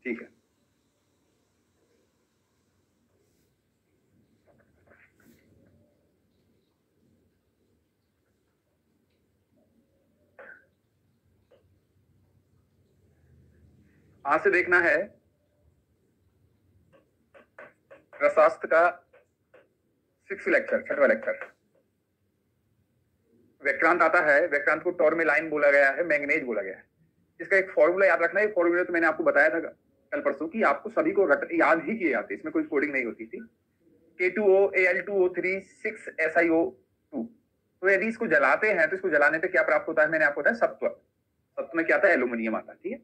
ठीक है। आज से देखना है रसास्त्र का 6 लेक्चर, 6वां लेक्चर। विक्रांत आता है, विक्रांत को टॉर्मेलाइन बोला गया है, मैंगनीज बोला गया है। इसका एक फॉर्मूला याद रखना है। फॉर्मूला तो मैंने आपको बताया था कल परसों कि आपको सभी को याद ही किए जाते, इसमें कोई कोडिंग नहीं होती थी। K2O Al2O3 6SiO2। तो यदि इसको जलाते हैं तो इसको जलाने पे क्या प्राप्त होता है, मैंने आपको बताया सत्व। सत्व में क्या आता है, एल्यूमिनियम आता है। ठीक है,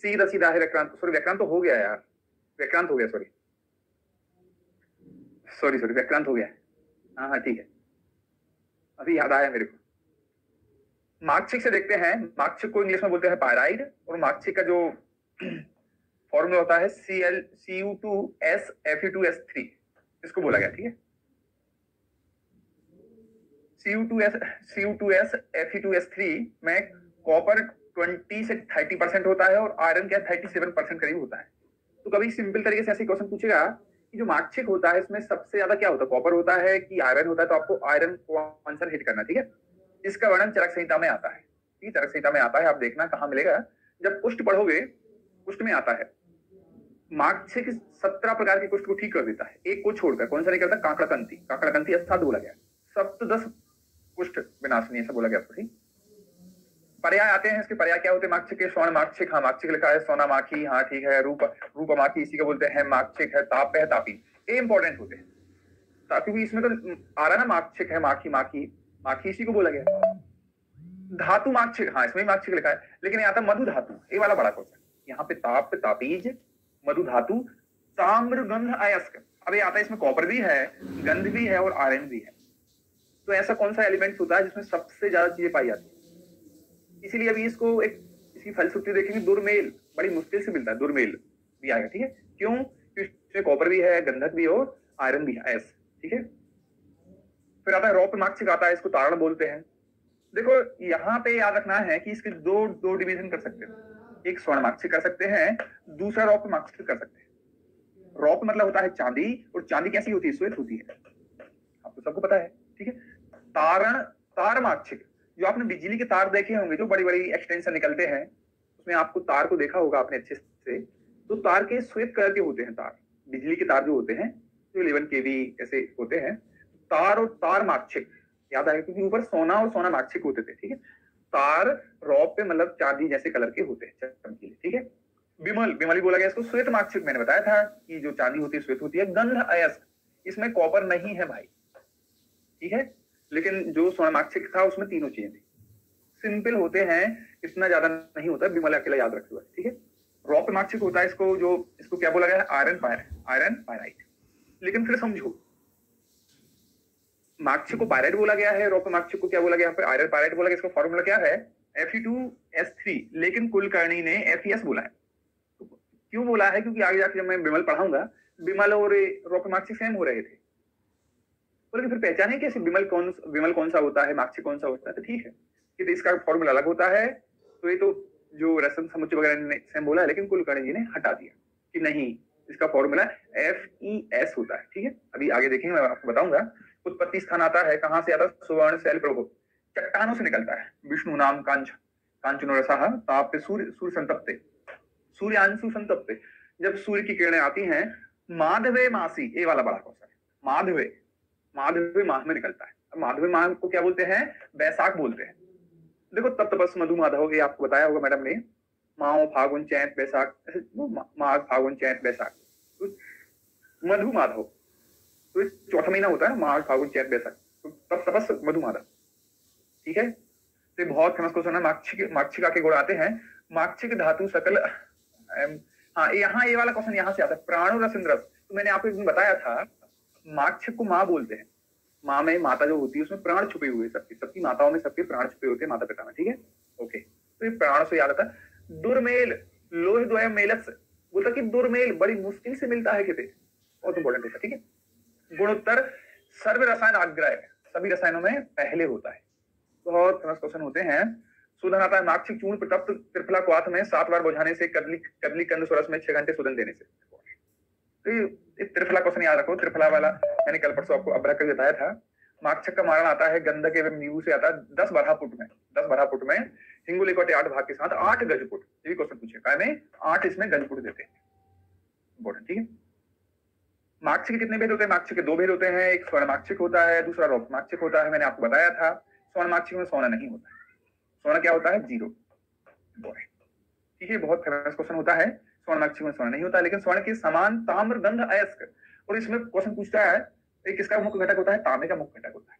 सीधा सीधा है विक्रांत। सॉरी विक्रांत तो हो गया यार, विक्रांत हो गया, सॉरी विक्रांत हो गया। हाँ हाँ ठीक है, अभी याद आया मेरे को। मार्कशीट से देखते हैं। मार्कशीट को इंग्लिश में बोलते हैं पायराइड, और मार्कशीट का जो फॉर्मूला होता है Cu2S Fe2S3, इसको बोला गया। ठीक है, Cu2S Fe2S3 में कॉपर 20 से 30% होता है और आयरन क्या 37% करीब होता है। तो कभी सिंपल तरीके से ऐसे क्वेश्चन पूछेगा कि जो मार्कशीट होता है इसमें सबसे ज्यादा क्या होता है, कॉपर होता है कि आयरन होता है, तो आपको आयरन को आंसर हिट करना। ठीक है, इसका वर्णन चरक संहिता में आता है। ठीक है, चरक संहिता में आता है, आप देखना कहां मिलेगा। जब कुष्ठ पढ़ोगे, कुष्ठ में आता है। मार्कशीट 17 प्रकार के कुष्ठ को ठीक कर देता है, एक को छोड़कर। कौन सा नहीं करता, काकड़कंती। काकड़कंती अर्थात बोला गया सप्तदश कुष्ठ विनाशनी, ऐसा बोला गया। ठीक, पर्याय आते हैं इसके। पर्याय क्या होते हैं मार्कशीट के? स्वर्ण मार्कशीट, हाँ मार्कशीट लिखा है। सोना माखी, हाँ ठीक है। रूप माखी इसी को बोलते हैं। मार्कशीट है। ताप है, तापी, ये इंपॉर्टेंट होते हैं क्योंकि इसमें तो आ रहा ना मार्कशीट है, माखी माखी माखी इसी को बोला गया। धातु मार्कशीट, हाँ इसमें मार्कशीट लिखा है, लेकिन यहाँ था मधु धातु, ये वाला बड़ा क्वेश्चन। यहाँ पे ताप तापीज, मधु धातु, ताम्र गंध अयस्क। अब ये आता है, इसमें कॉपर भी है, गंध भी है और आयरन भी है। तो ऐसा कौन सा एलिमेंट होता है जिसमें सबसे ज्यादा चीजें पाई जाती है? इसीलिए अभी इसको एक इसकी फलश्रुति देखेंगे। दुर्मेल बड़ी मुश्किल से मिलता है, दुर्मेल भी आएगा। ठीक है, क्यों? इसमें कॉपर भी है, गंधक भी और आयरन भी है, एस। ठीक है, फिर आता है रौप्य मार्कशीट आता है, इसको तारण बोलते हैं। देखो यहाँ पे याद रखना है कि इसके दो डिवीजन कर सकते हैं। एक स्वर्ण मार्कशीट कर सकते हैं, दूसरा रौप्य मार्कशीट कर सकते हैं। रौप्य मतलब होता है चांदी, और चांदी कैसी होती है, श्वेत होती है, आपको सबको पता है। ठीक है, तार मार्कशीट, जो आपने बिजली के तार देखे होंगे, जो बड़ी बड़ी एक्सटेंशन निकलते हैं, उसमें आपको तार को देखा होगा आपने अच्छे से, तो तार के श्वेत कलर के होते हैं। तार, बिजली के तार जो होते हैं, जो 11 kV ऐसे होते हैं, तार और तार मार्कशीट याद आएगा, क्योंकि ऊपर सोना और सोना मार्कशीट होते थे। ठीक है, तार रौप्य मतलब चांदी जैसे कलर के होते हैं, चमकीले। ठीक है, बिमल बोला गया इसको, श्वेत मार्कशीट। मैंने बताया था कि जो चांदी होती है श्वेत होती है। गंध अयस्क, इसमें कॉपर नहीं है भाई। ठीक है, लेकिन जो स्वर्ण मार्कशीट था उसमें तीनों चीजें थी। सिंपल होते हैं, इतना ज्यादा नहीं होता, बिमल अकेला याद रखते हुए। ठीक है, रॉप मार्कशीट होता है, इसको क्या बोला गया है, आयरन पायराइट। लेकिन फिर समझो, मार्कशीट को पायराइट बोला गया है, रॉप मार्कशीट को क्या बोला गया, आयरन पायराइट बोला गया। इसका फॉर्मूला क्या है, Fe2S3, लेकिन कुलकर्णी ने FeS बोला है। तो क्यों बोला है? क्योंकि आगे जाकर जब मैं बिमल पढ़ाऊंगा, बिमल और रॉप मार्कशीट सेम हो रहे थे, लेकिन फिर पहचाने कैसे बिमल कौन सा होता है, मार्कशीट कौन सा होता है? तो ठीक है, कि तो इसका फॉर्मूला अलग होता है। तो ये तो जो रसम समुच्चय वगैरह ने सेम बोला है, लेकिन कुलकर्णी जी ने हटा दिया कि नहीं, इसका फॉर्मूला FeS होता है। ठीक है, अभी आगे देखेंगे, मैं आपको बताऊंगा। उत्पत्ति स्थान आता है, कहां से आता है? सुवर्ण शैल प्रभु, चट्टानों से निकलता है। विष्णु नाम कांचनो रसाह ताप सूर्य संतप्ते, सूर्यांशु संतप्ते। जब सूर्य की किरणें आती हैं, माधवे मासी, ये वाला बड़ा क्वेश्चन है। माधवे माह में निकलता है। माधवे माह को क्या बोलते हैं? बैसाख बोलते हैं। देखो तप तपस मधु माधव, ये आपको बताया होगा मैडम ने। माओ फागुन चैत बैसाख, माघ फागुन चैत बैसाख, तो मधु माधव, तो चौथा महीना होता है माघ फागुन चैत बैसाख, तो तप तपस मधु माधव। ठीक है, तो बहुत फेमस क्वेश्चन है। मार्कशीट के गुण आते हैं। मार्कशीट धातु सकल, हाँ यहाँ ये वाला क्वेश्चन यहाँ से आता है, प्राणु रस इंद्रस। तो मैंने आपको एक दिन बताया था, मार्कशीट को माँ बोलते हैं। माँ में माता जो होती है उसमें प्राण छुपे हुए, सबकी माताओं में सबके प्राण छुपे होते हैं, माता पिता में। ठीक है, ओके, तो ये प्राण से याद आता है। दुर्मेल, लोह द्वय मेलस, बोलता कि दुर्मेल बड़ी मुश्किल से मिलता है, कितने बहुत इंपॉर्टेंट होता है। ठीक है, गुणोत्तर सर्व रसायन आग्रह, सभी रसायनों में पहले होता है। बहुत फेमस क्वेश्चन होते हैं। शोधन आता है माक्षिक चूर्ण प्रतप्त त्रिफला क्वाथ में 7 बार बुझाने से, कदली कदली कंद सोरस में 6 घंटे शोधन देने से। तो ये त्रिफला क्वेश्चन याद रखो। त्रिफला वाला मैंने कल परसों आपको अभ्रक कर बताया था। माक्षक का मारण आता है गंधक एवं नींबू से आता है 10 12 फुट में, 10 12 फुट में हिंगुल 8 भाग के साथ 8 गज फुट। ये भी क्वेश्चन पूछे काय में 8 इसमें गज फुट देते हैं। इंपॉर्टेंट, ठीक है। माक्षिक के कितने भेद होते हैं? माक्षिक के 2 भेद होते हैं, एक स्वर्ण माक्षिक होता है, दूसरा रौप्य माक्षिक होता है। मैंने आपको बताया था स्वर्ण माक्षिक में सोना नहीं होता है। सोना क्या होता है? 0। ठीक है, बहुत फेमस क्वेश्चन होता है। स्वर्ण माक्षिक में स्वर्ण नहीं होता, लेकिन स्वर्ण के समान ताम्र गंध अयस्क। और इसमें क्वेश्चन पूछता है किसका मुख्य घटक होता है? तांबे का मुख्य घटक होता है।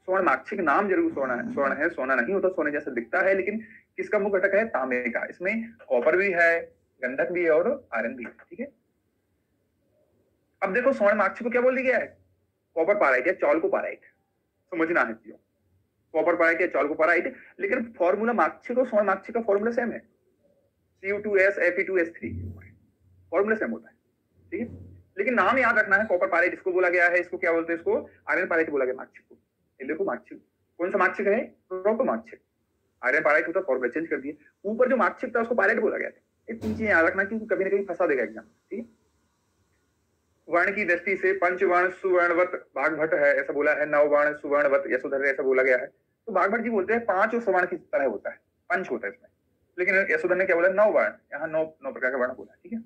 स्वर्ण माक्षिक नाम जरूर स्वर्ण है, सोना नहीं होता, सोने जैसा दिखता है, लेकिन किसका मुख्य घटक है? तांबे का। इसमें कॉपर भी है, गंधक भी है और आयरन भी है। ठीक है, अब देखो स्वर्ण माक्षिक को क्या बोल दिया गया है? कॉपर पाराइट या चौल्कोपाराइट, समझना है चीजों। कॉपर पाराइट या चौल्कोपाराइट, लेकिन फॉर्मूला माक्षिक और स्वर्ण माक्षिक का फॉर्मूला सेम है, Cu2s Fe2s3, फॉर्मूला सेम होता है। ठीक है, लेकिन नाम याद रखना है। कॉपर पाराइट इसको बोला गया है, इसको क्या बोलते हैं? इसको आयरन पाराइट बोला गया माक्षिक को। ये देखो माक्षिक कौन सा माक्षिक है? रौप्य माक्षिक। आयरन पाराइट होता, फॉर्मूला चेंज कर दिए। ऊपर जो माक्षिक था उसको पाराइट बोला गया था। ये 3 चीजें याद रखना क्योंकि कभी ना कहीं फंसा देगा एग्जाम। ठीक है, वर्ण की दृष्टि से पंचवर्ण सुवर्णवत भागभट है, ऐसा बोला है। नववर्ण सुवर्णवत यशोधर ऐसा बोला गया है। तो भागभट जी बोलते हैं 5 और स्वर्ण की तरह होता है, पंच होता है इसमें, लेकिन यशोधर ने क्या बोला? 9 वर्ण, यहाँ 9 प्रकार का वर्ण बोला। ठीक है,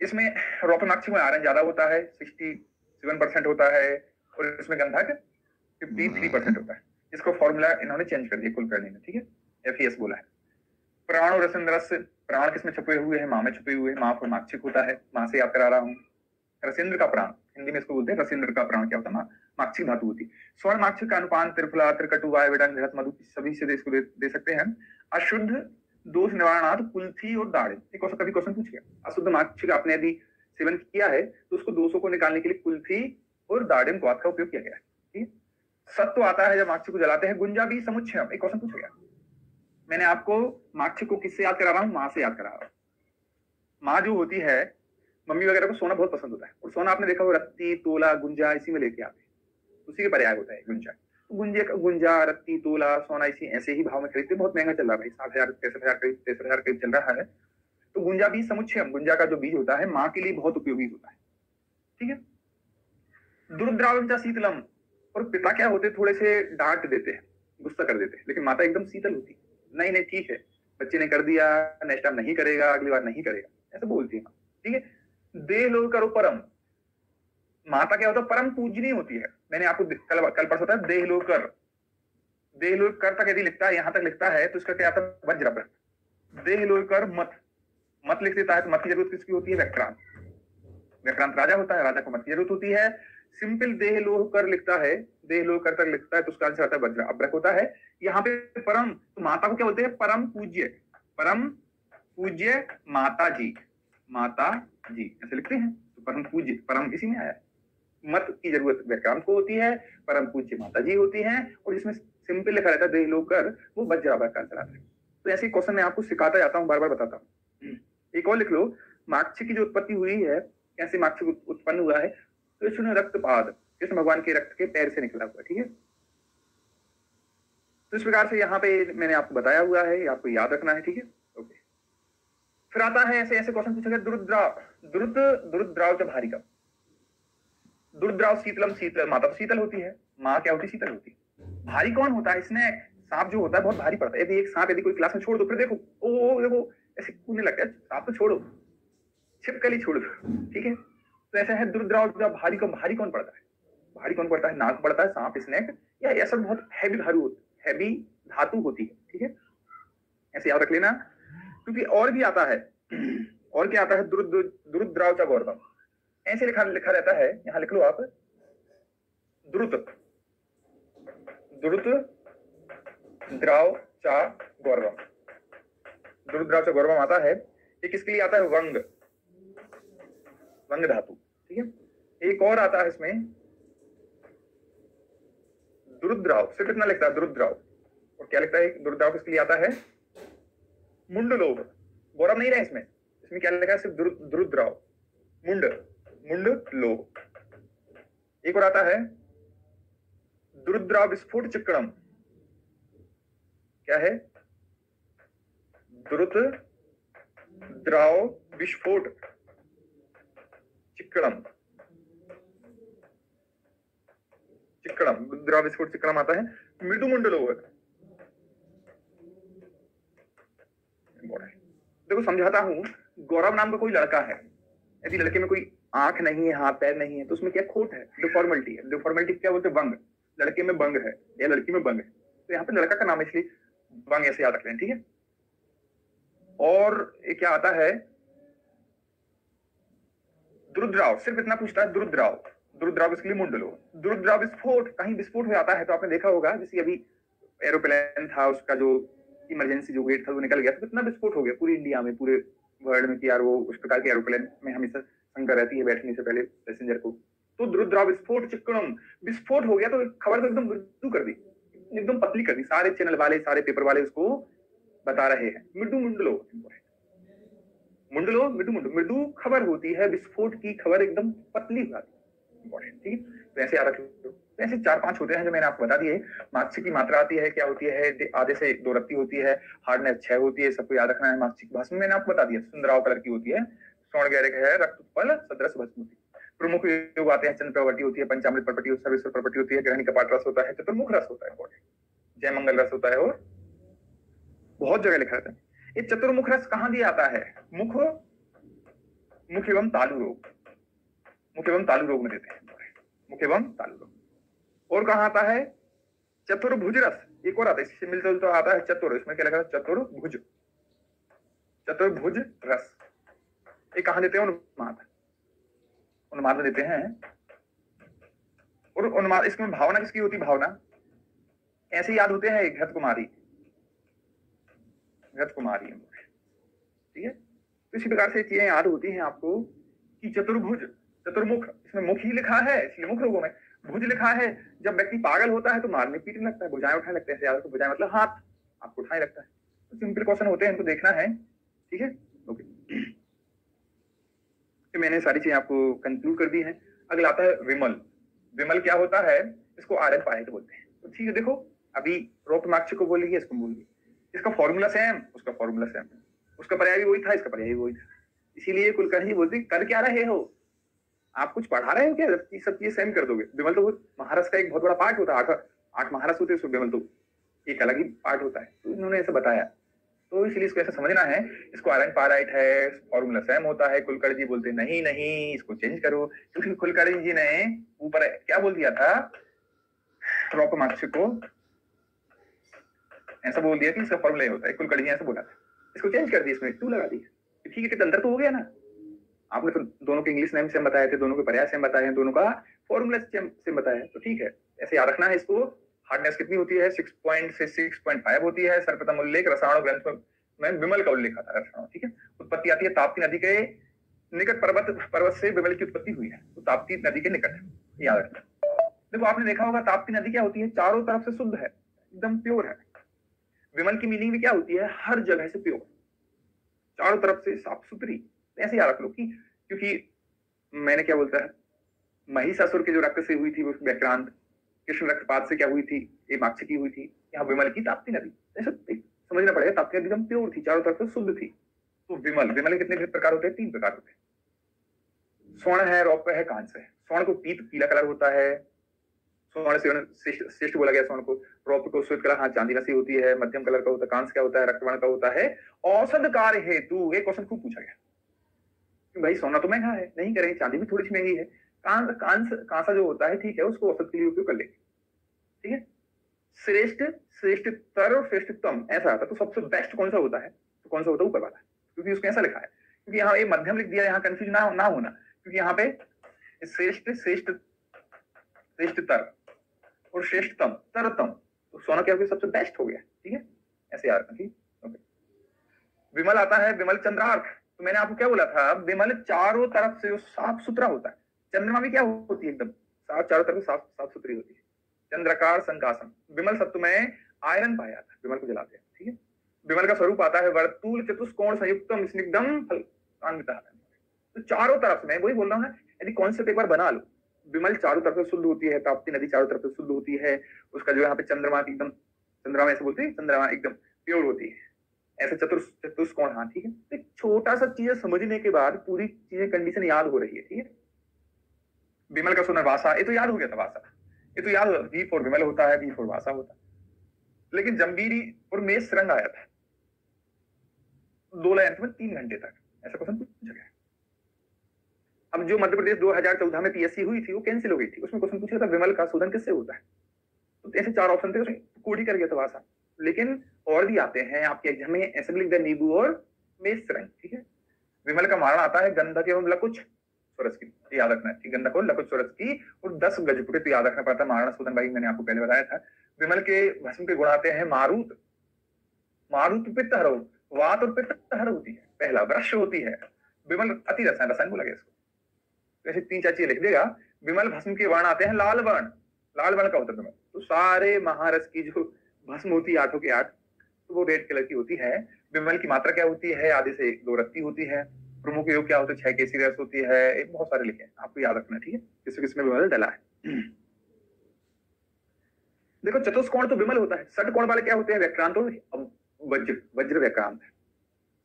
इसमें रौप्य माक्षिक में आयरन ज्यादा होता है, 67% होता है, और इसमें गंधक 53% होता है। इसको फॉर्मूला इन्होंने चेंज कर दिया कुल करने में। ठीक है, FES बोला है। प्राण और रसन रस, प्राण किसमें छुपे हुए हैं? मां में छुपे हुए हैं। मां पर माक्षिक होता है, मां से याद करा रहा हूँ। रसेंद्र का प्राण, हिंदी में इसको बोलते हैं रसेंद्र का प्राण, क्या होता है? माक्षिक धातु होती है। स्वर्ण माक्षिक का अनुपान त्रिफला, त्रिकटु, वायवडंग, मधु सभी से इसको दे सकते हैं। अशुद्ध दोष निवारणार्थ कुल्थी और दाड़िम, कभी क्वेश्चन पूछ गया। अशुद्ध माक्षिक आपने यदि सेवन किया है तो उसको दोषों को निकालने के लिए कुल्थी और दाड़िम क्वाथ का उपयोग किया गया है। ठीक है, सत्व आता है जब माक्षिक को जलाते हैं। गुंजा भी समुच्चयम, एक क्वेश्चन पूछा गया। मैंने आपको माक्षिक को किससे याद करा रहा हूँ? मां से याद करा रहा हूँ। मां जो होती है, मम्मी वगैरह को सोना बहुत पसंद होता है, और सोना आपने देखा हो रत्ती, तोला, गुंजा इसी में लेके आते हैं, उसी के पर्याय होता है गुंजा। गुंजा, रत्ती, तोला, सोना इसी ऐसे ही भाव में खरीदते। बहुत महंगा चल रहा है भाई, 60,000 63,000 करीब 63,000 करीब चल रहा है। तो गुंजा बीज समुच्चयम, गुंजा का जो बीज होता है मां के लिए बहुत उपयोगी होता है। ठीक है, दुर्द्रावम शीतलम, और पिता क्या होते? थोड़े से डांट देते हैं, गुस्सा कर देते हैं, लेकिन माता एकदम शीतल होती है। नहीं ठीक है, बच्चे ने कर दिया, नेक्स्ट टाइम नहीं करेगा, अगली बार नहीं करेगा, ऐसा बोलती है मां। ठीक है, देह लोग करो परम, माता क्या होता है? परम पूजनीय होती है। मैंने आपको कल परसों बताया देह लोग कर तक यदि लिखता है, यहां तक लिखता है तो इसका क्या आता है? वज्र। देह लोग कर मत लिख देता है तो मत की जरूरत किसकी होती है? व्यक्रांत राजा होता है, राजा को मत की जरूरत होती है। सिंपल देह लोह कर लिखता है, देह लोह कर तक लिखता है तो उसका आंसर आता है वज्र, अब्रक होता है। यहाँ पे परम, तो माता को क्या बोलते हैं? परम पूज्य माता जी ऐसे लिखते हैं। तो परम पूज्य, परम इसी में आया। मत की जरूरत व्याक्रांत को होती है, परम पूज्य माता जी होती है, और इसमें सिंपल लिखा रहता है देह लोह कर, वो वज्र अब्रक का आंसर आता है। तो ऐसे क्वेश्चन मैं आपको सिखाता जाता हूँ, बार बार बताता हूँ। एक और लिख लो, माक्षिक की जो उत्पत्ति हुई है, कैसे माक्षिक उत्पन्न हुआ है? कृष्ण रक्तपाद, कृष्ण भगवान के रक्त के पैर से निकला हुआ। ठीक है, तो इस प्रकार से यहाँ पे मैंने आपको बताया हुआ है, आपको याद रखना है। ठीक है, ओके। फिर आता है ऐसे क्वेश्चन पूछा गया, दुरुद्राव जब भारी का, दुरुद्राव शीतलम, शीतल माता तो शीतल होती है, माँ क्या होती? शीतल होती है। भारी कौन होता है? स्नेक, सांप जो होता है बहुत भारी पड़ता है। यदि एक सांप यदि कोई क्लास में छोड़ दो, फिर देखो ओ देखो ऐसे कूदने लगता है। सांप तो छोड़ो, छिपकली छोड़ दो। ठीक है, तो ऐसा है दुरुद्राव जब भारी को, भारी कौन पड़ता है? भारी कौन पड़ता है? नाग पड़ता है, सांप, स्नेक, या ऐसा बहुत हैवी धातु होती है। ठीक है, ऐसे याद रख लेना, क्योंकि और भी आता है। और क्या आता है? दुरुद्राव चा गौरवम, ऐसे लिखा रहता है। यहां लिख लो आप, दुरुद्राव चा गौरवम, दुरुद्राव चा गौरवम आता है। ये किसके लिए आता है? वंग धातु। ठीक है, एक और आता है इसमें दुरुद्राव, सिर्फ इतना लिखता है दुरुद्राव, और क्या लिखता है? दुरुद्राव किसके लिए आता है? मुंडलोभ, गौरव नहीं रहा इसमें क्या लिखा है? सिर्फ दुरुद्राव, मुंड लोभ। एक और आता है दुरुद्राव विस्फोट चक्रम, क्या है? द्रुत द्रव विस्फोट चिक्कड़म, चिक्कड़म द्रव विस्फोट चिक्कड़म आता है। मृदुमंडलोवर, देखो समझाता हूं। गौरव नाम का कोई लड़का है, यदि लड़के में कोई आंख नहीं है, हाथ पैर नहीं है, तो उसमें क्या खोट है? डिफॉर्मिलिटी है। डिफॉर्मिलिटी क्या बोलते हैं? बंग। लड़के में बंग है या लड़की में बंग है, तो यहाँ पे लड़का का नाम है इसलिए बंग ऐसे याद रख लें, ठीक है। और ये क्या आता है? द्रुद्राव, सिर्फ इतना पूछता है द्रुद्राव। द्रुद्राव इसके लिए मुंडलो। द्रुद्राव विस्फोट, कहीं विस्फोट हो जाता है तो आपने देखा होगा, जैसे अभी एरोप्लेन था, उसका जो इमरजेंसी जो गेट था वो निकल गया, तो कितना विस्फोट हो गया पूरी इंडिया में, पूरे वर्ल्ड में कि यार वो उस प्रकार के एरोप्लेन में हमेशा शंका रहती है बैठने से पहले पैसेंजर को। तो द्रुद्राव विस्फोट चिक्कड़म, विस्फोट हो गया तो खबर तो एकदम मृदु कर दी, एकदम पतली कर दी। सारे चैनल वाले, सारे पेपर वाले उसको बता रहे हैं। मृदु मुंडलो, मुंडलो मृदु मुंडलो, मृदु खबर होती है, विस्फोट की खबर एकदम पतली हो जाती है। इंपॉर्टेंट, ठीक है। तो ऐसे याद रखो। ऐसे 4-5 होते हैं जो मैंने आपको बता दिए। मार्क्सिक की मात्रा आती है, क्या होती है? आधे से 2 रत्ती होती है, हार्डनेस 6 होती है, सबको याद रखना है। मार्क्सिक भाषा में मैंने आपको बता दिया, सुंदराव कलर की होती है, स्वर्ण गैरिक है, रक्त उत्पल सदृश भस्म होती है। प्रमुख योग आते हैं, चंद्र प्रवर्ती होती है, पंचामृत प्रवर्ती, सर्वेश्वर प्रवर्ती होती है, ग्रहणी कपाट रस होता है, चतुर्मुख रस होता है, जय मंगल रस होता है, और बहुत जगह लिखा रहता है। ये चतुर्मुख रस कहां दिया आता है? मुख एवं तालु रोग, मुख एवं तालु रोग में देते हैं, मुख एवं तालु रोग। और कहां आता है? चतुर्भुज रस, एक और आता है इससे मिलता जुलता आता है, चतुर, इसमें क्या लिखा है? चतुर्भुज, चतुर्भुज रस। ये कहां देते हैं? उन्माद, उन्माद में देते हैं। और उन्माद, इसमें भावना किसकी होती? भावना ऐसे याद होते हैं, घृत कुमारी, घृत कुमारी, ठीक है। तो इसी प्रकार से चीजें याद होती हैं आपको कि चतुर्भुज, चतुर्मुख, इसमें मुख ही लिखा है इसलिए मुख रोगों में, भुज लिखा है। जब व्यक्ति पागल होता है तो मारने पीटने लगता है, भुजाएं उठाने लगते हैं, याद रखो, भुजाएं मतलब हाथ आपको उठाने लगता है। तो सिंपल क्वेश्चन होते हैं, इनको देखना है, ठीक है। ओके, तो मैंने सारी चीजें आपको कंक्लूड कर दी है। अगला आता है विमल। विमल क्या होता है? इसको आर्यन पायक बोलते हैं। तो ठीक है, देखो अभी रोपमार्क्स को बोलेंगे, इसको बोलिए, इसका फॉर्मूला सेम, उसका फॉर्मूला सेम, उसका पर्याय भी वही था, इसका पर्याय भी वही था। इसीलिए कुलकर्णी बोलते कर क्या रहे हो आप? कुछ पढ़ा रहे हो क्या? सब चीजें सेम कर दोगे। विमल तो महारस का एक बहुत बड़ा पार्ट होता है, 8 महारस होते हैं, विमल तो एक अलग ही पार्ट होता है। तो इन्होंने ऐसा बताया, तो इसलिए इसको ऐसा समझना है, इसको आयरन पाराइट है, फॉर्मूला सेम होता है। कुलकर्णी जी बोलते नहीं नहीं, इसको चेंज करो, क्योंकि कुलकर्णी जी ने ऊपर क्या बोल दिया था, रोपमार्क्स को ऐसा बोल दिया कि इसका फॉर्मूला ये होता है। कुलकर्णी जी ऐसा बोला था, इसको चेंज कर दिया, इसमें 2 लगा दिया। ठीक है, कि अंतर तो हो गया ना। आपने तो दोनों के इंग्लिश नेम सेम बताए थे, दोनों के पर्याय सेम बताए हैं, दोनों का फॉर्मूला सेम बताया है, तो ठीक है, ऐसे याद रखना है इसको। हार्डनेस कितनी होती है? 6 से 6.5 होती है। सर्वप्रथम उल्लेख रसायन ग्रंथ में विमल का उल्लेख आता है, रसायन, ठीक है। उत्पत्ति आती है ताप्ती नदी के निकट, पर्वत से विमल की उत्पत्ति हुई है, तो ताप्ती नदी के निकट, याद रखना। देखो आपने देखा होगा ताप्ती नदी क्या होती है? चारों तरफ से शुद्ध है, एकदम प्योर है। विमल की मीनिंग भी क्या होती है? हर जगह से प्योर, चारों तरफ से साफ सुथरी। ऐसे याद रख लो कि, क्योंकि मैंने क्या बोलता है, महिषासुर के जो रक्त से हुई थी वो व्याक्रांत, कृष्ण रक्तपात से क्या हुई थी? ये माक्षी की हुई थी। यहाँ विमल की ताप्ती नदी, ऐसा समझना पड़ेगा। ताप्ती नदी एकदम प्योर थी, चारों तरफ से शुद्ध थी। तो विमल, विमल के कितने प्रकार होते हैं? 3 प्रकार होते हैं। स्वर्ण है, रौप्य है, कांस्य है। स्वर्ण को पीला कलर होता है, स्वर्ण से श्रेष्ठ बोला गया स्वर्ण को। रौप्य को श्वेत कलर, हाँ चांदी नसी होती है। मध्यम कलर का होता है। कांस्य क्या होता है? रक्तवर्ण का होता है। औषध कार्य हेतु, एक क्वेश्चन खूब पूछा गया, भाई सोना तो महंगा है, नहीं करेंगे, चांदी भी थोड़ी सी महंगी है, कांसा जो होता है, ठीक है, उसको औषध के लिए उपयोग कर लेंगे, ठीक है। श्रेष्ठ, श्रेष्ठतर और श्रेष्ठतम ऐसा आता है, तो सबसे बेस्ट कौन सा होता है? तो कौन सा होता है? ऊपर वाला, क्योंकि उसमें ऐसा लिखा है, क्योंकि यहाँ ये मध्यम लिख दिया, यहाँ कंफ्यूज ना होना, क्योंकि यहाँ पे श्रेष्ठ, श्रेष्ठतर और श्रेष्ठतम, तरतम, तो सोना क्या हो गया? सबसे बेस्ट हो गया, ठीक है, ऐसे याद रखना, ठीक। ओके, विमल आता है, विमल चंद्रार्क। तो मैंने आपको क्या बोला था? विमल चारों तरफ से साफ सुथरा होता है। चंद्रमा भी क्या होती है? एकदम साफ, चारों तरफ साफ सुथरी होती है। चंद्रकार संकासम। विमल सत्व में आयरन पाया जाता है, विमल को जलाते हैं, ठीक है। विमल का स्वरूप आता है वर्तुल चतुष्कोण संयुक्तम स्निग्धम फलान्वितः। तो चारों तरफ से, मैं वही बोल रहा हूँ ना, यदि कॉन्सेप्ट एक बार बना लो, विमल चारों तरफ से शुद्ध होती है, ताप्ती नदी चारों तरफ से शुद्ध होती है, उसका जो यहाँ पे चंद्रमा की एकदम चंद्रमा ऐसे बोलते हैं, चंद्रमा एकदम प्योर होती है, ऐसे चतुष्कोण। हाँ ठीक है, तो एक छोटा सा चीज समझने के बाद पूरी चीजें कंडीशन याद हो रही है। ठीक है, विमल का सुना वासा, ये तो याद हो गया था, वासा ये तो याद हो, वी फॉर विमल होता है, वी फॉर वासा होता है। लेकिन जम्बीरी और मेष रंग आया था 2 लाइन में 3 घंटे तक, ऐसा क्वेश्चन पूछा गया। अब जो मध्य प्रदेश 2014 में पीएससी हुई थी वो कैंसिल हो गई थी, उसमें क्वेश्चन पूछा था विमल का शोधन किससे होता है, तो ऐसे 4 ऑप्शन थे, उसमें कोड ही कर गया था वासा। लेकिन और भी आते हैं आपके एग्जाम में, ऐसे लिख दे नींबू और मेष रंग। ठीक है, विमल का मारण आता है गंधक एवं लकुच स्वरस की, याद रखना है, गंधक और लकुच स्वरस की, और 10 गजपुरे तो याद रखना पड़ता है। मारण शोधन भाई मैंने आपको पहले बताया था। विमल के भस्म के गुण आते हैं मारुत, मारुत पित्त हर, वात और पित्त हर होती है, पहला वृक्ष होती है, विमल अति रसायन, रसायन बोला गया इसको। वैसे 3-4 चीजें लिख देगा। विमल भस्म के वर्ण आते हैं लाल वर्ण, लाल वर्ण का होता है विमल, तो सारे महारस की जो भस्म होती है 8 के 8, तो वो रेड कलर की होती है। विमल की मात्रा क्या होती है, आधे से 2 रत्ती होती है। प्रमुख योग क्या होता है, 6 केसरी रस होती है, एक बहुत सारे लिखे हैं, आपको याद रखना। ठीक है, किस किसमें विमल डला है। देखो चतुष्कोण तो विमल होता है, षटकोण वाले क्या होते हैं, व्यक्रांत और वज्र, वज्र व्यक्रांत।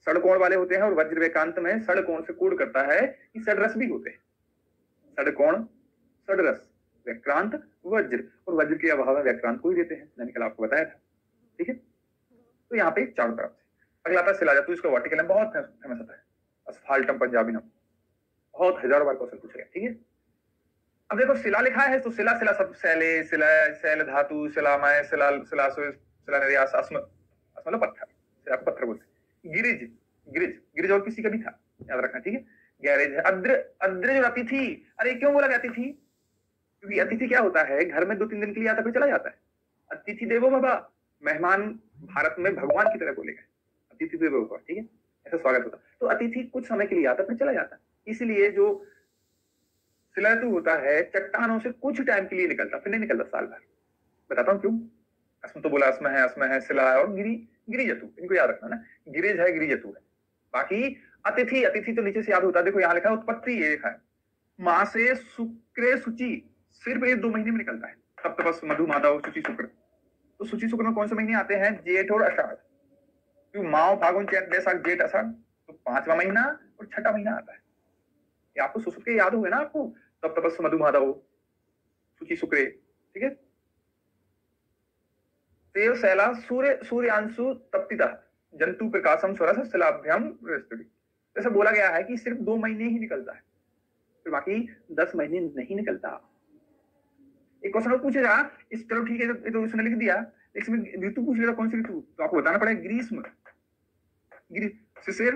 षटकोण वाले होते हैं और वज्र व्यक्रांत में षटकोण से कोड करता है कि षडरस भी होते हैं, षटकोण षडरस व्यक्रांत वज्र, और वज्र के अभाव में व्यक्रांत को ही देते हैं, मैंने कल आपको बताया था। ठीक है, तो यहाँ पे चारों तरफ से। अगला आता है शिलाजातु, इसका वर्टिकल है, बहुत फेमस होता है, असफाल्टम पंजाबी नाम, बहुत हजारों बार क्वेश्चन पूछा गया। ठीक है, अब देखो शिला लिखा है तो शिला शिला सब शैले, शिला शैल धातु, शिलामय, शिला शिलासु, शिलान्यास, मतलब पत्थर, शिला को पत्थर बोलते हैं। गिरिज, गिरिज, गिरिज और किसी का भी था, याद रखना। ठीक है, गैरेज है। अद्र, अद्र जो अतिथि, अरे क्यों बोला गया अतिथि, क्योंकि अतिथि क्या होता है, घर में 2-3 दिन के लिए आता फिर चला जाता है। अतिथि देवो भव, मेहमान भारत में भगवान की तरह बोले गए, अतिथि देवो भव। ठीक है, ऐसा स्वागत होता, तो अतिथि कुछ समय के लिए आता फिर चला जाता, इसलिए जो शिलाजतु होता है चट्टानों से कुछ टाइम के लिए निकलता, फिर नहीं निकलता साल भर। बताता हूँ क्यों। अस्म तो बोला, अस्म है शिला और गिरी, गिरिजतु, इनको याद रखना ना, गिरिज है गिरिजतु है। बाकी अतिथि, अतिथि तो नीचे से याद होता है, देखो यहाँ लिखा है उत्पत्ति, ये लिखा है माँ से शुक्र शुचि, सिर्फ ये 2 महीने में निकलता है, तब तपस मधु माधव शुचि शुक्र। तो शुचि शुक्र में कौन से महीने आते हैं, जेठ और आषाढ़, क्यों माओ फागुन चैत बैसाख जेठ आषाढ़, तो 5वां महीना और 6ठा महीना आता है। ये आपको सुसुप के याद होंगे ना आपको, तब तपस मधु माधव शुचि शुक्रे। ठीक है, तेव शैला सूर्य सूर्यांशु तप्तिता जंतु प्रकाशम स्वरस शिलाभ्याम बृहस्पति। ऐसा बोला गया है कि सिर्फ 2 महीने ही निकलता है, फिर बाकी 10 महीने नहीं निकलता। एक क्वेश्चन पूछेगा इस, चलो ठीक है, तो उसने लिख दिया, इसमें ऋतु पूछेगा कौन सी ऋतु, तो आपको बताना पड़ेगा ग्रीष्म, शिशिर,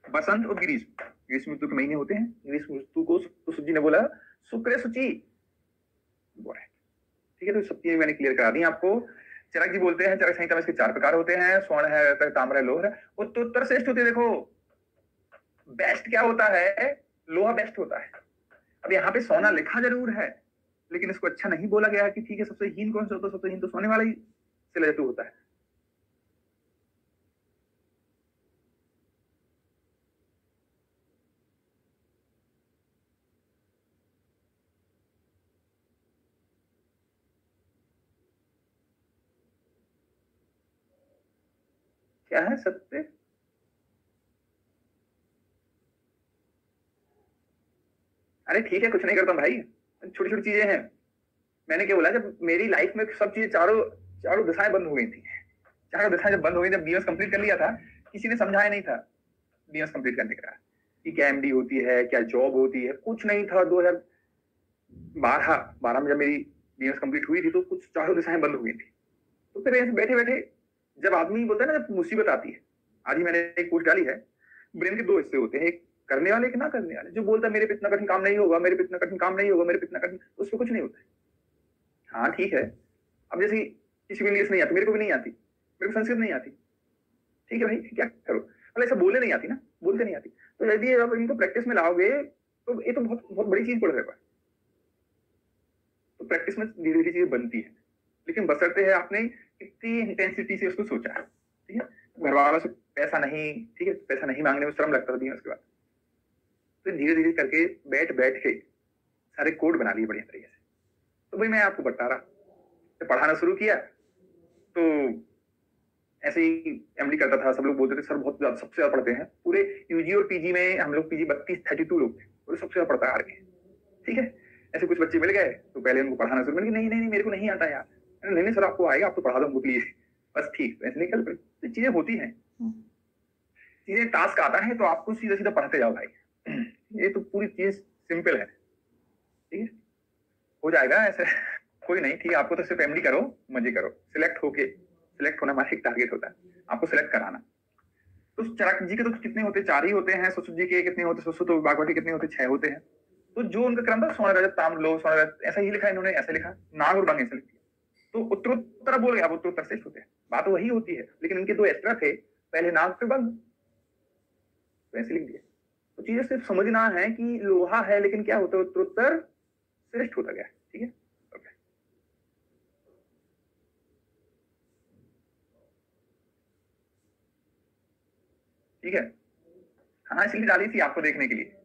बसंत और ग्रीष्म, ग्रीष्म ऋतु के महीने होते हैं। ग्रीष्म ऋतु को सुसुप जी ने बोला शुक्र शुचि बोला। ठीक है, तो सब चीजें मैंने क्लियर करा दी आपको। चरक जी बोलते हैं, चरक संहिता में इसके 4 प्रकार होते हैं, स्वर्ण है, ताम्र है, लोह है, उत्तर श्रेष्ठ होते हैं। देखो बेस्ट क्या होता है, लोहा बेस्ट होता है। अब यहाँ पे सोना लिखा जरूर है, लेकिन इसको अच्छा नहीं बोला गया है कि ठीक है सबसे हीन कौन सा होता है, सबसे हीन तो सोने वाला ही शिलाजतु होता है। क्या है सत्य, अरे ठीक है कुछ नहीं करता भाई, छोटी छोटी चीजें हैं। मैंने क्या बोला, जब मेरी लाइफ में सब चीजें चारों दिशाएं बंद हो गई थी, चारों दिशाएं जब बंद हो गई, जब बीएस कंप्लीट कर लिया था, किसी ने समझाया नहीं था बीएस कंप्लीट करने का कि क्या एमडी होती है, क्या जॉब होती है, कुछ नहीं था। 2012 में जब मेरी बीएस कंप्लीट हुई थी तो कुछ चारों दिशाएं बंद हो गई थी। तो फिर ऐसे बैठे बैठे जब आदमी बोलता है ना, जब मुसीबत आती है, आज ही मैंने एक पोस्ट डाली है, ब्रेन के 2 हिस्से होते हैं, एक करने वाले, एक ना करने वाले। जो बोलता है मेरे पे इतना कठिन काम नहीं होगा, मेरे पे इतना कठिन काम नहीं होगा, मेरे पे इतना कठिन, उस पर कुछ नहीं होता है। हाँ ठीक है, अब जैसे किसी को इंग्लिश नहीं आती, मेरे को भी नहीं आती, मेरे को संस्कृत नहीं आती, ठीक है भाई क्या करो, मतलब ऐसा बोलने नहीं आती ना, बोलते नहीं आती, तो यदि आप इनको प्रैक्टिस में लाओगे तो ये तो बहुत बहुत बड़ी चीज पड़ रहा है। तो प्रैक्टिस में धीरे धीरे चीजें बनती है, लेकिन बशर्ते है आपने कितनी इंटेंसिटी से उसको सोचा है। ठीक है, घर वालों से पैसा नहीं, ठीक है, पैसा नहीं मांगने में श्रम लगता था उसके बाद, तो धीरे धीरे करके बैठ के सारे कोड बना लिए बढ़िया तरीके से। तो भाई मैं आपको बता रहा, पढ़ाना शुरू किया तो ऐसे ही एमडी करता था, सब लोग बोलते थे सर बहुत ज्यादा, सबसे ज्यादा पढ़ते हैं पूरे यूजी और पीजी में। हम लोग पीजी 32 लोग थे, पूरे सबसे ज्यादा पढ़ता है आरके। ठीक है, ऐसे कुछ बच्चे मिल गए तो पहले उनको पढ़ाना शुरू, मैंने नहीं नहीं नहीं मेरे को नहीं आता यार। नहीं नहीं सर आपको आएगा, आपको पढ़ा दो प्लीज। बस ठीक, ऐसे निकल पड़े। तो चीजें होती हैं, चीजें टास्क आता है तो आपको सीधा सीधा पढ़ते जाओ भाई। ये तो पूरी चीज सिंपल है। ठीक है, हो जाएगा ऐसे, कोई नहीं। ठीक है, आपको तो सिर्फ एमडी करो, मजे करो, सिलेक्ट होना हमारा एक टारगेट होता है, आपको सिलेक्ट कराना। तो चरक जी के तो कितने होते, 4 ही होते हैं। सुश्रुत जी के कितने होते, सुश्रुत तो बागवती कितने होते, 6 होते हैं। तो जो उनका क्रम था स्वर्ण रजत ताम्र लोह स्वर्ण रजत, ऐसा ही लिखा इन्होंने, ऐसे लिखा नाग और बंग ऐसे लिख दिया। तो उत्तरोत्तर बोल गया, उत्तरोत्तर श्रेष्ठ होते हैं, बात वही होती है। लेकिन इनके 2 एक्स्ट्रा थे, पहले नाग फिर बंग, तो ऐसे लिख दिया। तो चीजें सिर्फ समझना है कि लोहा है लेकिन क्या होता है, उत्तरोत्तर श्रेष्ठ होता गया। ठीक है, ओके। ठीक है, हाँ इसलिए डाली थी आपको देखने के लिए,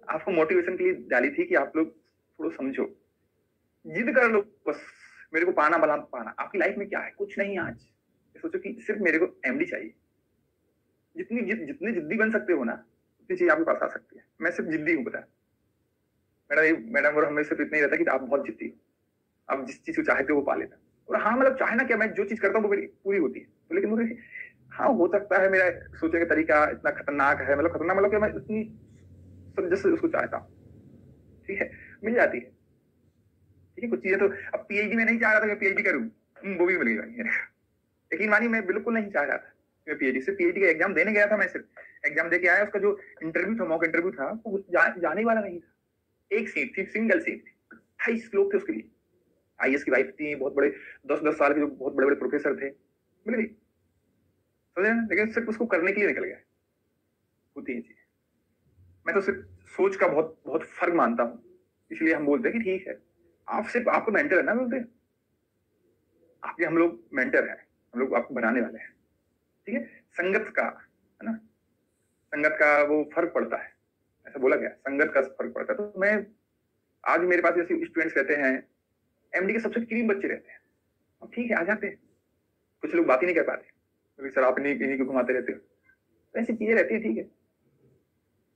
आपको मोटिवेशन के लिए डाली थी कि आप लोग थोड़ा समझो, जिद कर लो बस। मेरे को पाना बला पाना। आपकी लाइफ में क्या है, कुछ नहीं। आज सोचो कि सिर्फ मेरे को एमडी चाहिए। जितने जिद्दी बन सकते हो ना, उतनी चीज आपके पास आ सकती है। मैं सिर्फ जिद्दी हूँ, पता है मैडम और हमें सिर्फ इतना ही रहता है कि आप बहुत जिद्दी हो, आप जिस चीज को चाहते हो वो पा लेता। और हाँ मतलब चाहे ना क्या, मैं जो चीज करता हूँ वो मेरी पूरी होती है। तो लेकिन मुझे हाँ हो सकता है मेरा सोचने का तरीका इतना खतरनाक है, मतलब खतरनाक मतलब कि मैं इतनी जैसे उसको चाहता हूँ। ठीक है, मिल जाती है। ठीक है, कुछ चीजें तो अब पीएचडी में नहीं चाह रहा था मैं पीएचडी करूँ, वो भी मिल गई भाई। यकीन मानिए मैं बिल्कुल नहीं चाह रहा था मैं पीएचडी, सिर्फ पीएचडी का एग्जाम देने गया था। मैं सिर्फ एग्जाम देके आया, उसका जो इंटरव्यू था, मॉक इंटरव्यू था, वो जाने वाला नहीं था। एक सीट थी, सिंगल सीट थी, 28 लोग थे उसके लिए। आईएएस की वाइफ थी, बहुत बड़े 10-10 साल के जो बहुत बड़े बड़े प्रोफेसर थे, मिल गई। समझे ना, लेकिन सिर्फ उसको करने के लिए निकल गया। होती है चीज। मैं तो सिर्फ सोच का बहुत बहुत फर्क मानता हूँ, इसलिए हम बोलते हैं कि ठीक है, आप सिर्फ आपको मेंटर है ना, बोलते हैं आपके, हम लोग मेंटर हैं, हम लोग आपको बनाने वाले हैं। ठीक है, संगत का है ना, संगत का वो फर्क पड़ता है, ऐसा बोला गया, संगत का फर्क पड़ता है। तो मैं आज मेरे पास ऐसे स्टूडेंट्स रहते हैं, एमडी के सबसे क्रीम बच्चे रहते हैं, अब ठीक है आ जाते हैं। कुछ लोग बात ही नहीं कर पाते, क्योंकि सर आप इन्हीं को घुमाते रहते हो, तो ऐसी चीजें रहती है। ठीक है,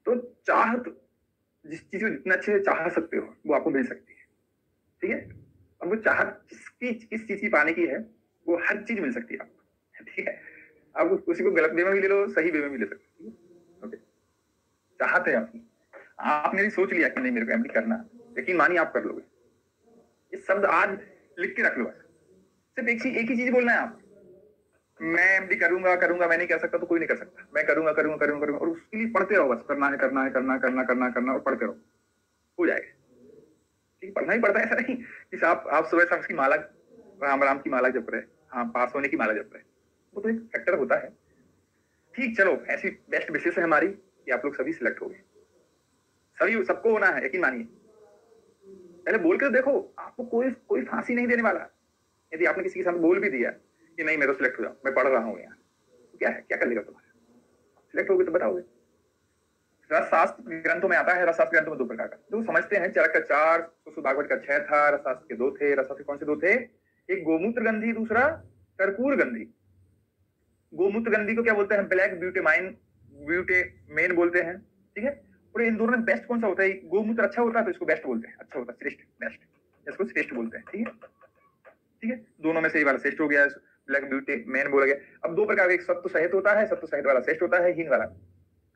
तो चाहत, जिस चीज को जितना अच्छे से चाह सकते हो वो आपको मिल सकती है। ठीक है, अब वो चाहत किस चीज की पाने की है, वो हर चीज मिल सकती है आपको। ठीक है, आप उसी को गलत वे में भी ले लो, सही वे में भी ले सकते हो। ओके, चाहत है आपकी, आपने भी सोच लिया कि नहीं मेरे को एमडी करना, यकीन मानिए आप कर लोगे। ये शब्द आज लिख के रख लो, सिर्फ एक ही चीज बोलना है आप, मैं एमडी करूंगा करूंगा, मैं नहीं कर सकता तो कोई नहीं कर सकता, मैं करूंगा करूंगा करूंगा करूंगा, और उसके लिए पढ़ते रहो, बस करना है करना है करना करना करना करना और पढ़ते रहो, हो जाएगा। ठीक, पढ़ना ही पड़ता है, ऐसा नहीं कि आप सुबह शाम की माला, राम राम की माला जप रहे, हाँ पास होने की माला जप रहे, वो तो एक फैक्टर होता है। ठीक, चलो ऐसी बेस्ट विशेष है हमारी कि आप लोग सभी सिलेक्ट हो गए, सभी सबको होना है, यकीन मानिए। पहले बोल कर देखो, आपको कोई फांसी नहीं देने वाला। यदि आपने किसी के साथ बोल भी दिया कि नहीं मैं तो सिलेक्ट हो जाऊं, मैं पढ़ रहा हूँ यहाँ, तो क्या है, क्या कर लेगा तुम्हारा, सिलेक्ट हो गए तो बताओगे। रसशास्त्र ग्रंथों में आता है, रसशास्त्र ग्रंथों में 2 प्रकार का, जो समझते हैं चरक का 4, सुश्रुत भागवत का 6 था, रसशास्त्र के 2 थे। रसशास्त्र कौन से 2 थे, एक गोमूत्र गंधी, दूसरा कर्पूर गंधी। गोमूत्र गंधी को क्या बोलते हैं, ब्लैक ब्यूटेमेन बोलते हैं। ठीक है, और इन दोनों में बेस्ट कौन सा होता है, गोमूत्र अच्छा होता है तो इसको बेस्ट बोलते हैं, अच्छा होता है, श्रेष्ठ, बेस्ट, इसको श्रेष्ठ बोलते हैं। ठीक है, ठीक है, दोनों में से ये वाला श्रेष्ठ हो गया, ब्लैक ब्यूटेमेन बोला गया। अब 2 प्रकार का, एक सत्व सहित होता है, सत्व सहित वाला श्रेष्ठ होता है, हीन वाला